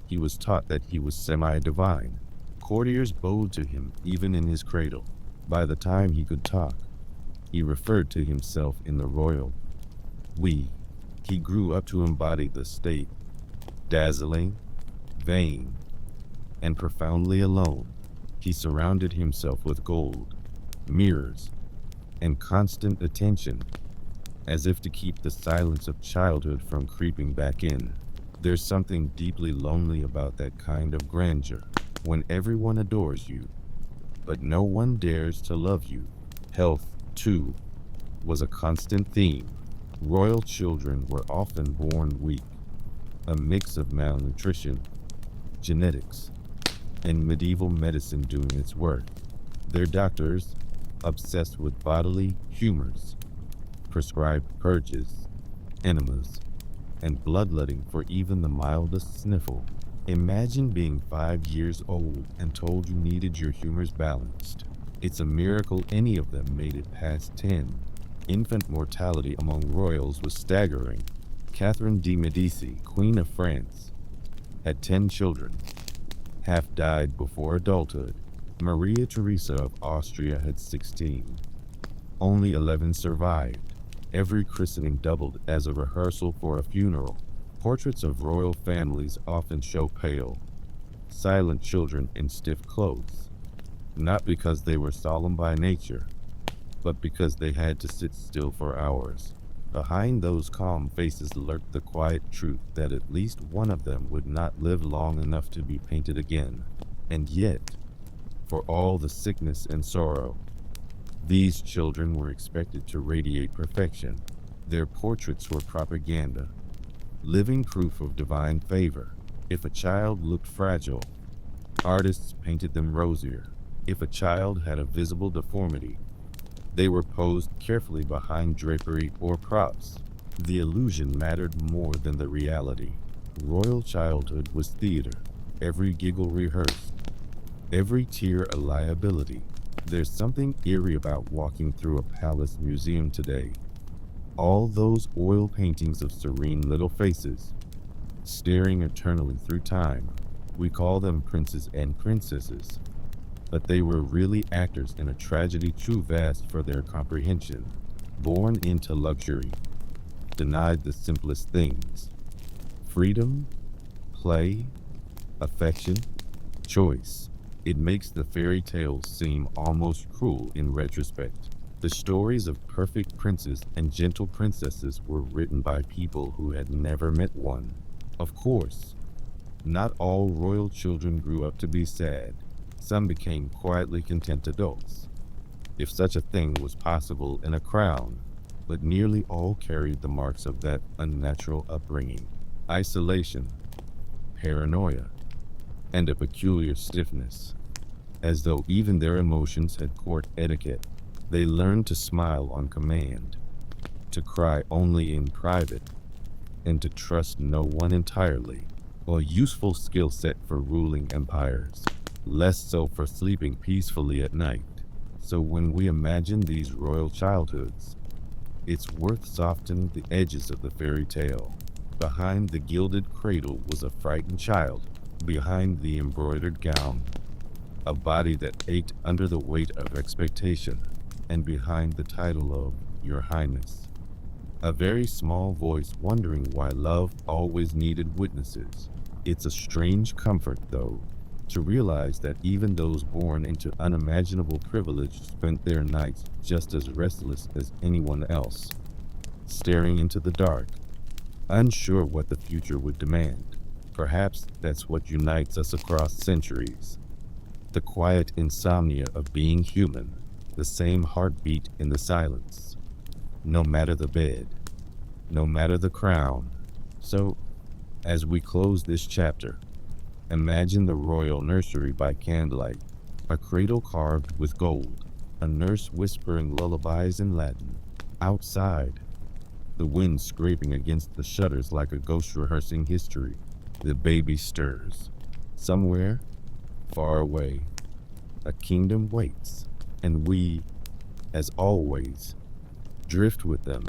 he was taught that he was semi-divine. Courtiers bowed to him even in his cradle. By the time he could talk, he referred to himself in the royal we. He grew up to embody the state, dazzling, vain, and profoundly alone. He surrounded himself with gold, mirrors, and constant attention, as if to keep the silence of childhood from creeping back in. There's something deeply lonely about that kind of grandeur, when everyone adores you, but no one dares to love you. Health, too, was a constant theme. Royal children were often born weak, a mix of malnutrition, genetics, and medieval medicine doing its work. Their doctors, obsessed with bodily humors, prescribed purges, enemas, and bloodletting for even the mildest sniffle. Imagine being 5 years old and told you needed your humors balanced. It's a miracle any of them made it past 10. Infant mortality among royals was staggering. Catherine de' Medici, Queen of France, had 10 children. Half died before adulthood. Maria Theresa of Austria had 16. Only 11 survived. Every christening doubled as a rehearsal for a funeral. Portraits of royal families often show pale, silent children in stiff clothes, not because they were solemn by nature, but because they had to sit still for hours. Behind those calm faces lurked the quiet truth that at least one of them would not live long enough to be painted again. And yet, for all the sickness and sorrow, these children were expected to radiate perfection. Their portraits were propaganda, living proof of divine favor. If a child looked fragile, artists painted them rosier. If a child had a visible deformity, they were posed carefully behind drapery or props. The illusion mattered more than the reality. Royal childhood was theater, every giggle rehearsed, every tear a liability. There's something eerie about walking through a palace museum today. All those oil paintings of serene little faces, staring eternally through time. We call them princes and princesses, but they were really actors in a tragedy too vast for their comprehension. Born into luxury, denied the simplest things: freedom, play, affection, choice. It makes the fairy tales seem almost cruel in retrospect. The stories of perfect princes and gentle princesses were written by people who had never met one. Of course, not all royal children grew up to be sad. Some became quietly content adults, if such a thing was possible in a crown, but nearly all carried the marks of that unnatural upbringing: isolation, paranoia, and a peculiar stiffness, as though even their emotions had court etiquette. They learned to smile on command, to cry only in private, and to trust no one entirely. A useful skill set for ruling empires, less so for sleeping peacefully at night. So when we imagine these royal childhoods, it's worth softening the edges of the fairy tale. Behind the gilded cradle was a frightened child, behind the embroidered gown, a body that ached under the weight of expectation, and behind the title of Your Highness, a very small voice wondering why love always needed witnesses. It's a strange comfort, though, to realize that even those born into unimaginable privilege spent their nights just as restless as anyone else, staring into the dark, unsure what the future would demand. Perhaps that's what unites us across centuries: the quiet insomnia of being human, the same heartbeat in the silence, no matter the bed, no matter the crown. So, as we close this chapter, imagine the royal nursery by candlelight, a cradle carved with gold, a nurse whispering lullabies in Latin. Outside, the wind scraping against the shutters like a ghost rehearsing history. The baby stirs. Somewhere, far away, a kingdom waits, and we, as always, drift with them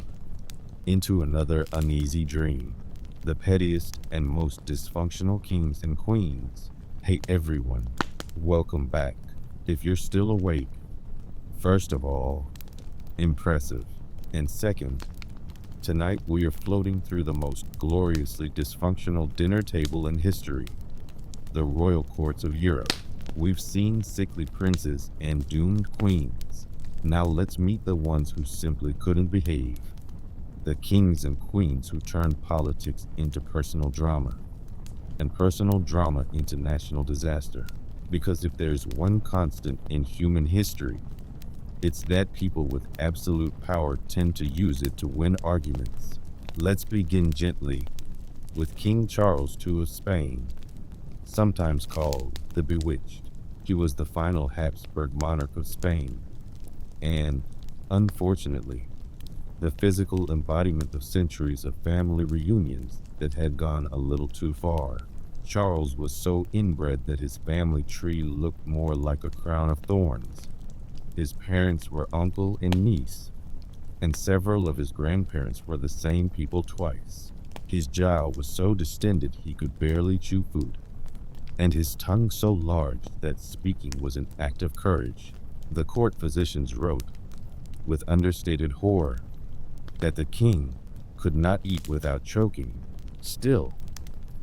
into another uneasy dream. The pettiest and most dysfunctional kings and queens. Hey everyone, welcome back. If you're still awake, first of all, impressive. And second, tonight we are floating through the most gloriously dysfunctional dinner table in history, the royal courts of Europe. We've seen sickly princes and doomed queens. Now let's meet the ones who simply couldn't behave. The kings and queens who turned politics into personal drama, and personal drama into national disaster. Because if there's one constant in human history, it's that people with absolute power tend to use it to win arguments. Let's begin gently with King Charles II of Spain, sometimes called the Bewitched. He was the final Habsburg monarch of Spain, and, unfortunately, the physical embodiment of centuries of family reunions that had gone a little too far. Charles was so inbred that his family tree looked more like a crown of thorns. His parents were uncle and niece, and several of his grandparents were the same people twice. His jaw was so distended he could barely chew food, and his tongue so large that speaking was an act of courage. The court physicians wrote, with understated horror, that the king could not eat without choking. Still,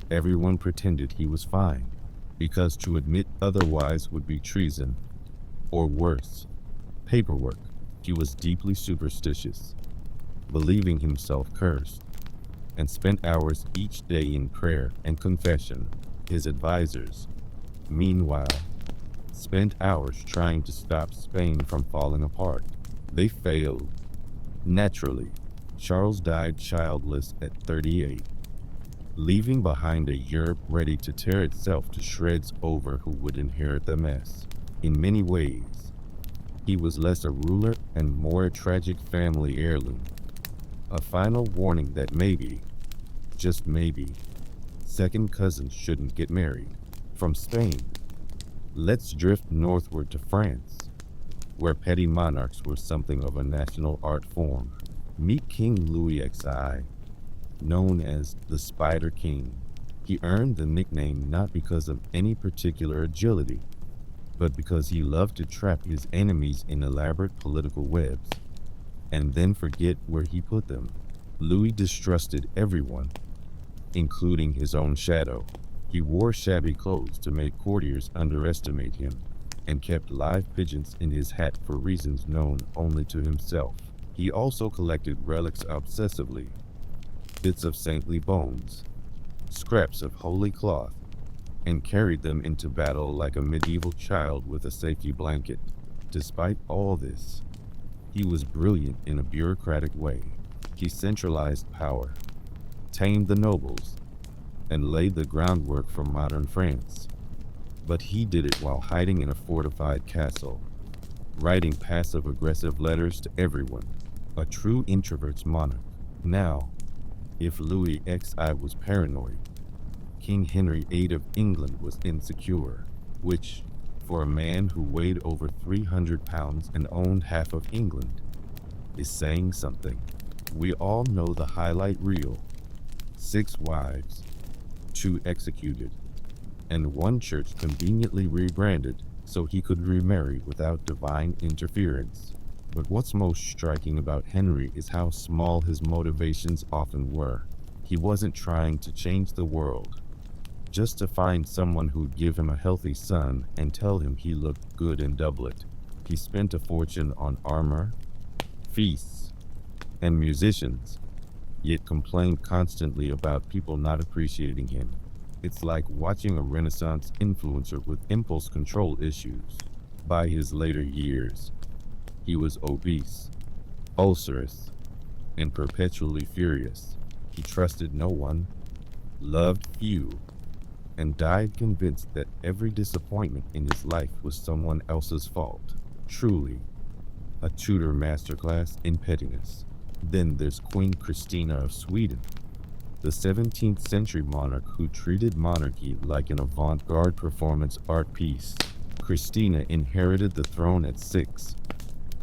everyone pretended he was fine, because to admit otherwise would be treason, or worse, paperwork. He was deeply superstitious, believing himself cursed, and spent hours each day in prayer and confession. His advisors, meanwhile, spent hours trying to stop Spain from falling apart. They failed. Naturally, Charles died childless at 38, leaving behind a Europe ready to tear itself to shreds over who would inherit the mess. In many ways, he was less a ruler and more a tragic family heirloom. A final warning that maybe, just maybe, second cousins shouldn't get married. From Spain, let's drift northward to France, where petty monarchs were something of a national art form. Meet King Louis XI, known as the Spider King. He earned the nickname not because of any particular agility, but because he loved to trap his enemies in elaborate political webs, and then forget where he put them. Louis distrusted everyone, including his own shadow. He wore shabby clothes to make courtiers underestimate him, and kept live pigeons in his hat for reasons known only to himself. He also collected relics obsessively, bits of saintly bones, scraps of holy cloth, and carried them into battle like a medieval child with a safety blanket. Despite all this, he was brilliant in a bureaucratic way. He centralized power, tamed the nobles, and laid the groundwork for modern France. But he did it while hiding in a fortified castle, writing passive-aggressive letters to everyone, a true introvert's monarch. Now, if Louis XI was paranoid, King Henry VIII of England was insecure, which, for a man who weighed over 300 pounds and owned half of England, is saying something. We all know the highlight reel: 6 wives, 2 executed, and 1 church conveniently rebranded so he could remarry without divine interference. But what's most striking about Henry is how small his motivations often were. He wasn't trying to change the world, just to find someone who'd give him a healthy son and tell him he looked good in doublet. He spent a fortune on armor, feasts, and musicians, yet complained constantly about people not appreciating him. It's like watching a Renaissance influencer with impulse control issues. By his later years, he was obese, ulcerous, and perpetually furious. He trusted no one, loved few, and died convinced that every disappointment in his life was someone else's fault. Truly, a Tudor masterclass in pettiness. Then there's Queen Christina of Sweden, the 17th century monarch who treated monarchy like an avant-garde performance art piece. Christina inherited the throne at 6,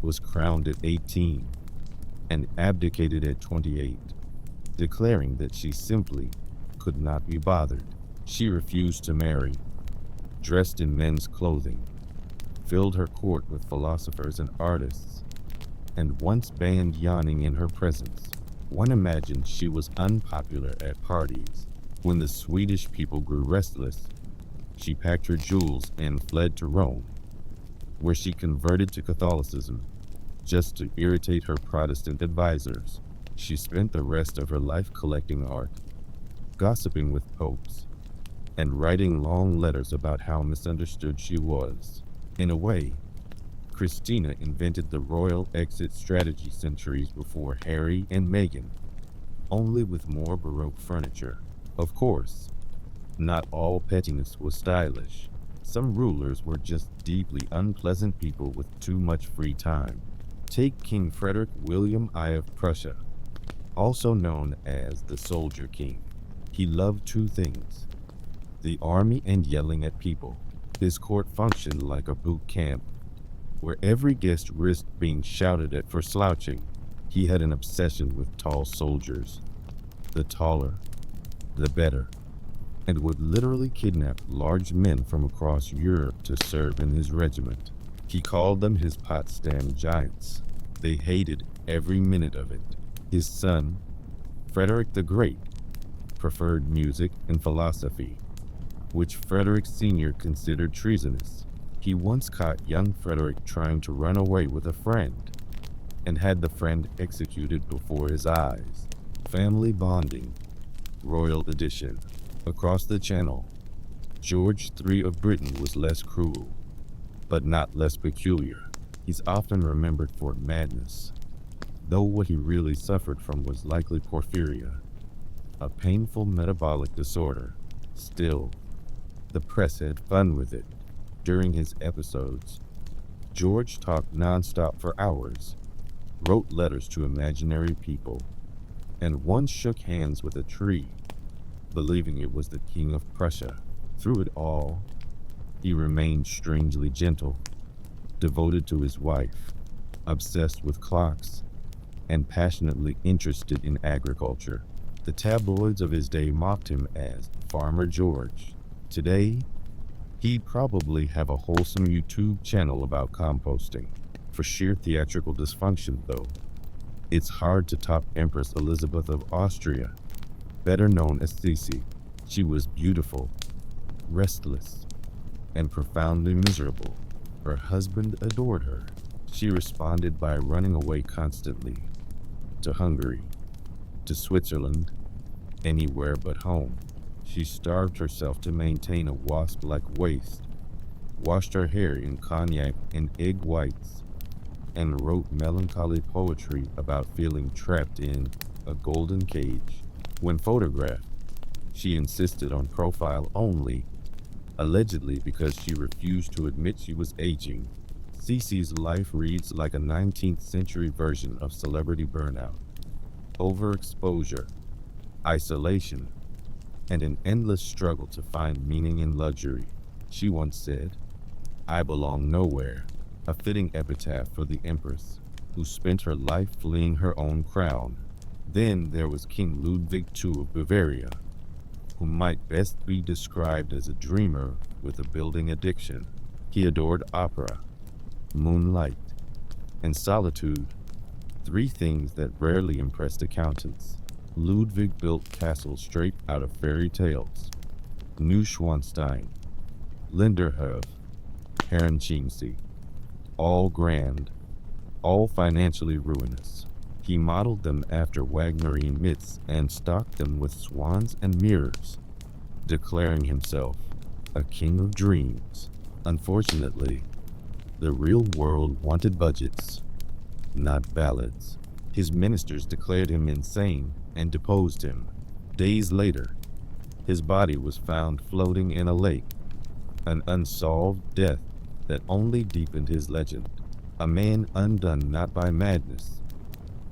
was crowned at 18, and abdicated at 28, declaring that she simply could not be bothered. She refused to marry, dressed in men's clothing, filled her court with philosophers and artists, and once banned yawning in her presence. One imagined she was unpopular at parties. When the Swedish people grew restless, she packed her jewels and fled to Rome, where she converted to Catholicism, just to irritate her Protestant advisors. She spent the rest of her life collecting art, gossiping with popes, and writing long letters about how misunderstood she was. In a way, Christina invented the royal exit strategy centuries before Harry and Meghan, only with more Baroque furniture. Of course, not all pettiness was stylish. Some rulers were just deeply unpleasant people with too much free time. Take King Frederick William I of Prussia, also known as the Soldier King. He loved 2 things: the army and yelling at people. His court functioned like a boot camp, where every guest risked being shouted at for slouching. He had an obsession with tall soldiers. The taller, the better, and would literally kidnap large men from across Europe to serve in his regiment. He called them his Potsdam giants. They hated every minute of it. His son, Frederick the Great, preferred music and philosophy, which Frederick Sr. considered treasonous. He once caught young Frederick trying to run away with a friend, and had the friend executed before his eyes. Family bonding, royal edition. Across the channel, George III of Britain was less cruel, but not less peculiar. He's often remembered for madness, though what he really suffered from was likely porphyria, a painful metabolic disorder. Still, the press had fun with it. During his episodes, George talked nonstop for hours, wrote letters to imaginary people, and once shook hands with a tree, believing it was the King of Prussia. Through it all, he remained strangely gentle, devoted to his wife, obsessed with clocks, and passionately interested in agriculture. The tabloids of his day mocked him as Farmer George. Today, he'd probably have a wholesome YouTube channel about composting. For sheer theatrical dysfunction, though, it's hard to top Empress Elizabeth of Austria, better known as Sisi. She was beautiful, restless, and profoundly miserable. Her husband adored her. She responded by running away constantly, to Hungary, to Switzerland, anywhere but home. She starved herself to maintain a wasp-like waist, washed her hair in cognac and egg whites, and wrote melancholy poetry about feeling trapped in a golden cage. When photographed, she insisted on profile only, allegedly because she refused to admit she was aging. Cece's life reads like a 19th century version of celebrity burnout. Overexposure, isolation, and an endless struggle to find meaning in luxury. She once said, "I belong nowhere," a fitting epitaph for the empress, who spent her life fleeing her own crown. Then there was King Ludwig II of Bavaria, who might best be described as a dreamer with a building addiction. He adored opera, moonlight, and solitude, three things that rarely impressed accountants. Ludwig built castles straight out of fairy tales. Neuschwanstein, Linderhof, Herrenchiemsee, all grand, all financially ruinous. He modeled them after Wagnerian myths and stocked them with swans and mirrors, declaring himself a king of dreams. Unfortunately, the real world wanted budgets, not ballads. His ministers declared him insane and deposed him. Days later, his body was found floating in a lake, an unsolved death that only deepened his legend. A man undone not by madness,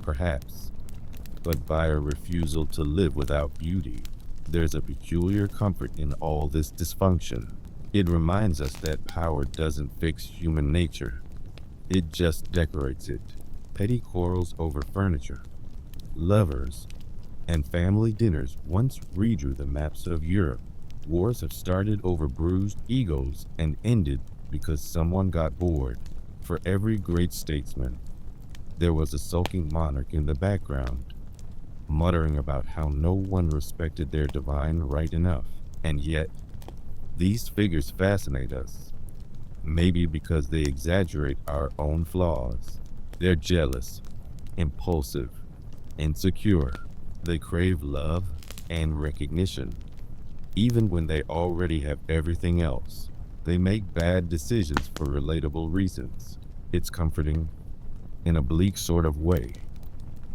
perhaps, but by a refusal to live without beauty. There's a peculiar comfort in all this dysfunction. It reminds us that power doesn't fix human nature. It just decorates it. Petty quarrels over furniture, lovers, and family dinners once redrew the maps of Europe. Wars have started over bruised egos and ended because someone got bored. For every great statesman, there was a sulking monarch in the background, muttering about how no one respected their divine right enough. And yet, these figures fascinate us, maybe because they exaggerate our own flaws. They're jealous, impulsive, insecure. They crave love and recognition, even when they already have everything else. They make bad decisions for relatable reasons. It's comforting, in a bleak sort of way,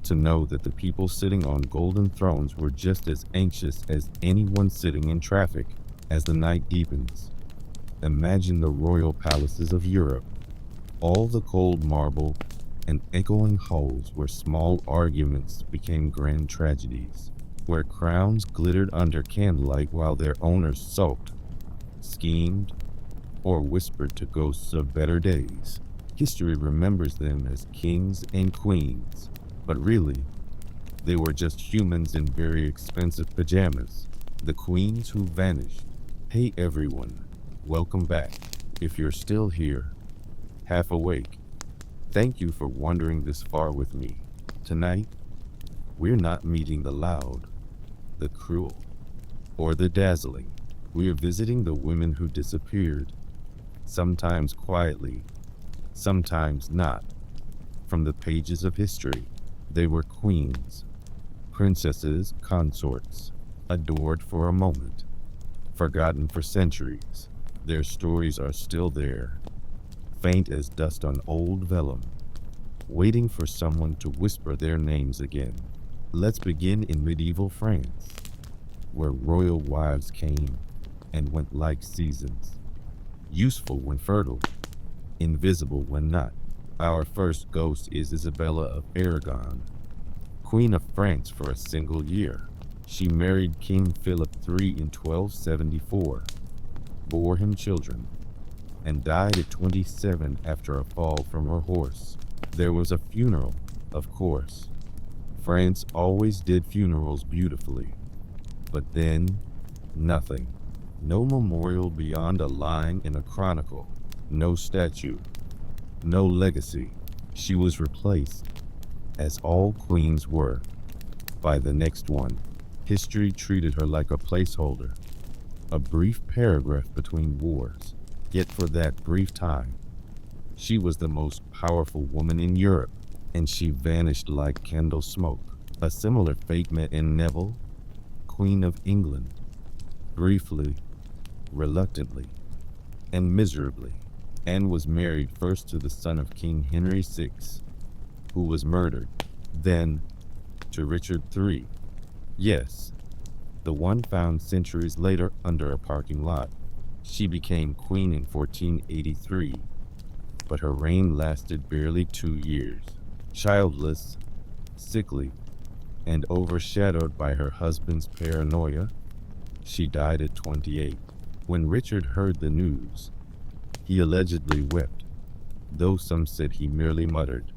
to know that the people sitting on golden thrones were just as anxious as anyone sitting in traffic. As the night deepens, imagine the royal palaces of Europe, all the cold marble and echoing halls where small arguments became grand tragedies, where crowns glittered under candlelight while their owners sulked, schemed, or whispered to ghosts of better days. History remembers them as kings and queens, but really, they were just humans in very expensive pajamas. The queens who vanished. Hey everyone, welcome back. If you're still here, half awake, thank you for wandering this far with me. Tonight, we're not meeting the loud, the cruel, or the dazzling. We're visiting the women who disappeared, sometimes quietly, sometimes not. From the pages of history, they were queens, princesses, consorts, adored for a moment, forgotten for centuries. Their stories are still there, faint as dust on old vellum, waiting for someone to whisper their names again. Let's begin in medieval France, where royal wives came and went like seasons, useful when fertile, invisible when not. Our first ghost is Isabella of Aragon, Queen of France for a single year. She married King Philip III in 1274, bore him children, and died at 27 after a fall from her horse. There was a funeral, of course. France always did funerals beautifully. But then, nothing. No memorial beyond a line in a chronicle. No statue. No legacy. She was replaced, as all queens were, by the next one. History treated her like a placeholder, a brief paragraph between wars. Yet for that brief time, she was the most powerful woman in Europe, and she vanished like candle smoke. A similar fate met in Neville, Queen of England, briefly, reluctantly, and miserably. Anne was married first to the son of King Henry VI, who was murdered, then to Richard III. Yes, the one found centuries later under a parking lot. She became queen in 1483, but her reign lasted barely 2 years. Childless, sickly, and overshadowed by her husband's paranoia, she died at 28. When Richard heard the news, he allegedly wept, though some said he merely muttered,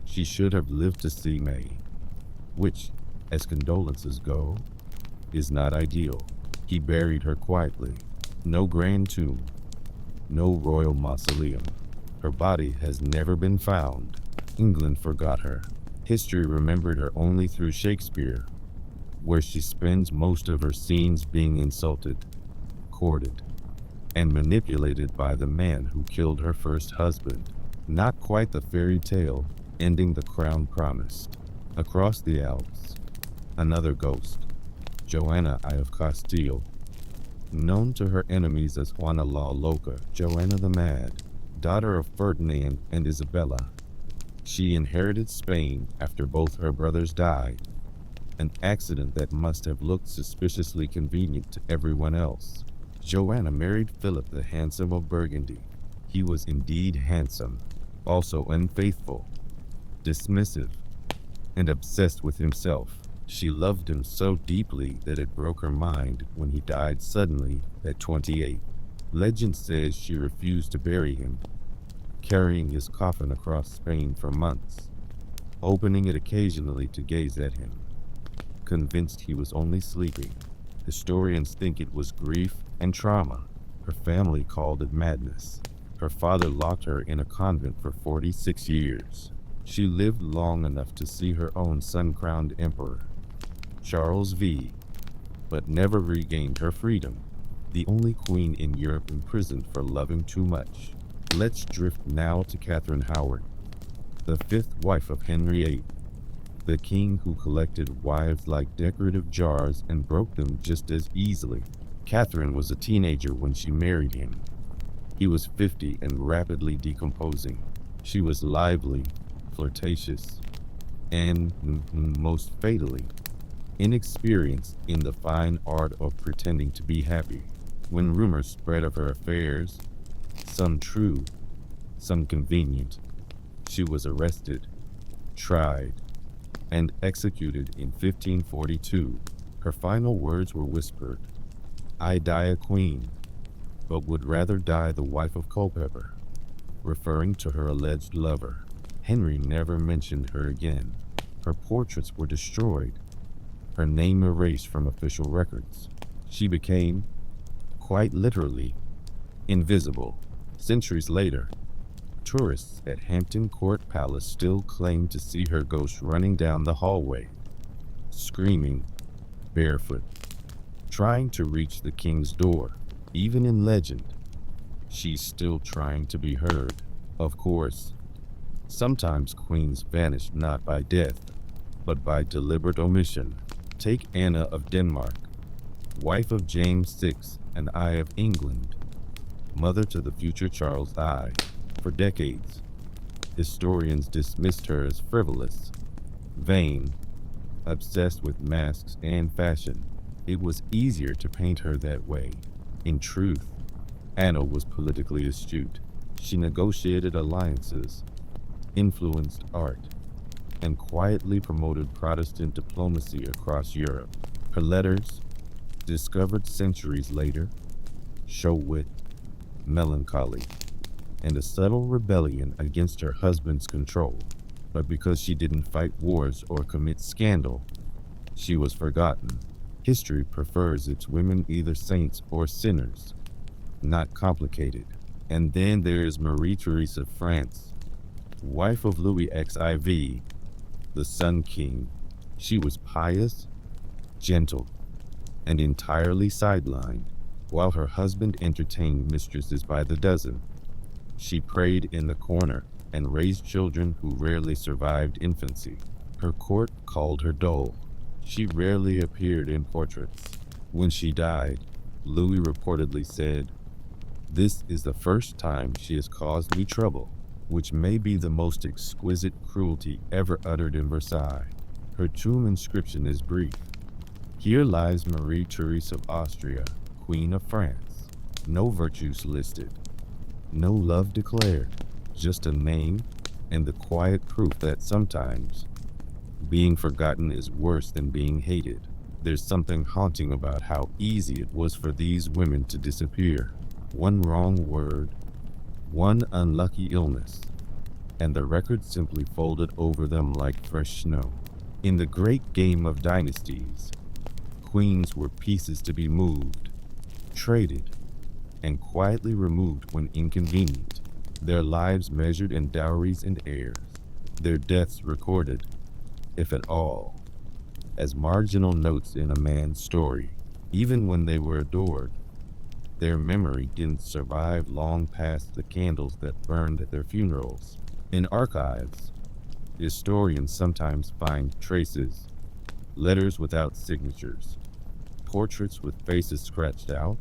"She should have lived to see May," which, as condolences go, is not ideal. He buried her quietly. No grand tomb, no royal mausoleum. Her body has never been found. England forgot her. History remembered her only through Shakespeare, where she spends most of her scenes being insulted, courted, and manipulated by the man who killed her first husband. Not quite the fairy tale ending the crown promised. Across the Alps, another ghost, Joanna I of Castile, known to her enemies as Juana la Loca, Joanna the Mad, daughter of Ferdinand and Isabella. She inherited Spain after both her brothers died, an accident that must have looked suspiciously convenient to everyone else. Joanna married Philip the Handsome of Burgundy. He was indeed handsome, also unfaithful, dismissive, and obsessed with himself. She loved him so deeply that it broke her mind when he died suddenly at 28. Legend says she refused to bury him, carrying his coffin across Spain for months, opening it occasionally to gaze at him, convinced he was only sleeping. Historians think it was grief and trauma. Her family called it madness. Her father locked her in a convent for 46 years. She lived long enough to see her own son crowned emperor, Charles V, but never regained her freedom. The only queen in Europe imprisoned for loving too much. Let's drift now to Catherine Howard, the fifth wife of Henry VIII, the king who collected wives like decorative jars and broke them just as easily. Catherine was a teenager when she married him. He was 50 and rapidly decomposing. She was lively, flirtatious, and, most fatally, inexperienced in the fine art of pretending to be happy. When rumors spread of her affairs, some true, some convenient, she was arrested, tried, and executed in 1542. Her final words were whispered, "I die a queen, but would rather die the wife of Culpeper," referring to her alleged lover. Henry never mentioned her again. Her portraits were destroyed, her name erased from official records. She became, quite literally, invisible. Centuries later, tourists at Hampton Court Palace still claim to see her ghost running down the hallway, screaming, barefoot, trying to reach the king's door. Even in legend, she's still trying to be heard. Of course, sometimes queens vanish not by death, but by deliberate omission. Take Anna of Denmark, wife of James VI and I of England, mother to the future Charles I. For decades, historians dismissed her as frivolous, vain, obsessed with masks and fashion. It was easier to paint her that way. In truth, Anna was politically astute. She negotiated alliances, influenced art, and quietly promoted Protestant diplomacy across Europe. Her letters, discovered centuries later, show wit, melancholy, and a subtle rebellion against her husband's control. But because she didn't fight wars or commit scandal, she was forgotten. History prefers its women either saints or sinners, not complicated. And then there is Marie-Therese of France, wife of Louis XIV, the Sun King. She was pious, gentle, and entirely sidelined. while her husband entertained mistresses by the dozen. She prayed in the corner and raised children who rarely survived infancy. Her court called her dull. She rarely appeared in portraits. When she died, Louis reportedly said, "This is the first time she has caused me trouble," which may be the most exquisite cruelty ever uttered in Versailles. Her tomb inscription is brief. "Here lies Marie Therese of Austria, Queen of France. No virtues listed, no love declared, just a name and the quiet proof that sometimes being forgotten is worse than being hated." There's something haunting about how easy it was for these women to disappear. One wrong word, one unlucky illness, and the record simply folded over them like fresh snow. In the great game of dynasties, queens were pieces to be moved, traded, and quietly removed when inconvenient. Their lives measured in dowries and heirs, their deaths recorded, if at all, as marginal notes in a man's story. Even when they were adored, their memory didn't survive long past the candles that burned at their funerals. In archives, historians sometimes find traces, letters without signatures, portraits with faces scratched out,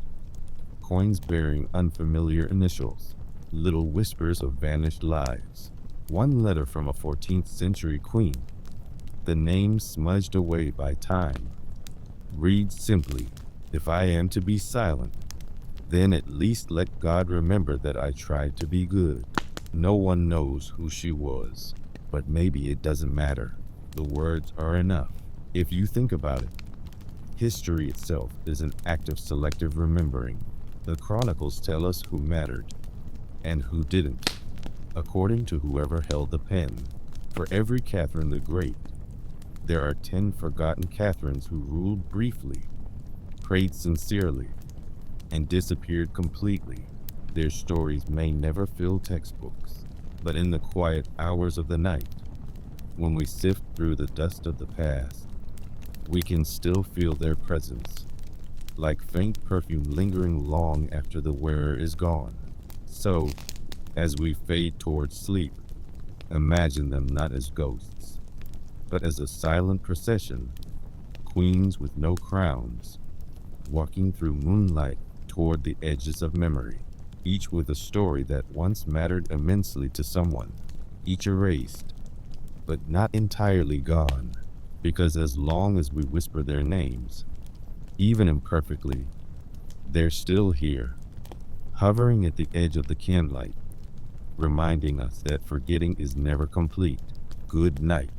coins bearing unfamiliar initials, little whispers of vanished lives. One letter from a 14th century queen, the name smudged away by time, reads simply, "If I am to be silent, then at least let God remember that I tried to be good." No one knows who she was, but maybe it doesn't matter. The words are enough. If you think about it, history itself is an act of selective remembering. The Chronicles tell us who mattered and who didn't, according to whoever held the pen. For every Catherine the Great, there are 10 forgotten Catherines who ruled briefly, prayed sincerely, and disappeared completely. Their stories may never fill textbooks, but in the quiet hours of the night, when we sift through the dust of the past, we can still feel their presence, like faint perfume lingering long after the wearer is gone. So, as we fade towards sleep, imagine them not as ghosts, but as a silent procession, queens with no crowns, walking through moonlight toward the edges of memory, each with a story that once mattered immensely to someone, each erased, but not entirely gone, because as long as we whisper their names, even imperfectly, they're still here, hovering at the edge of the candlelight, reminding us that forgetting is never complete. Good night.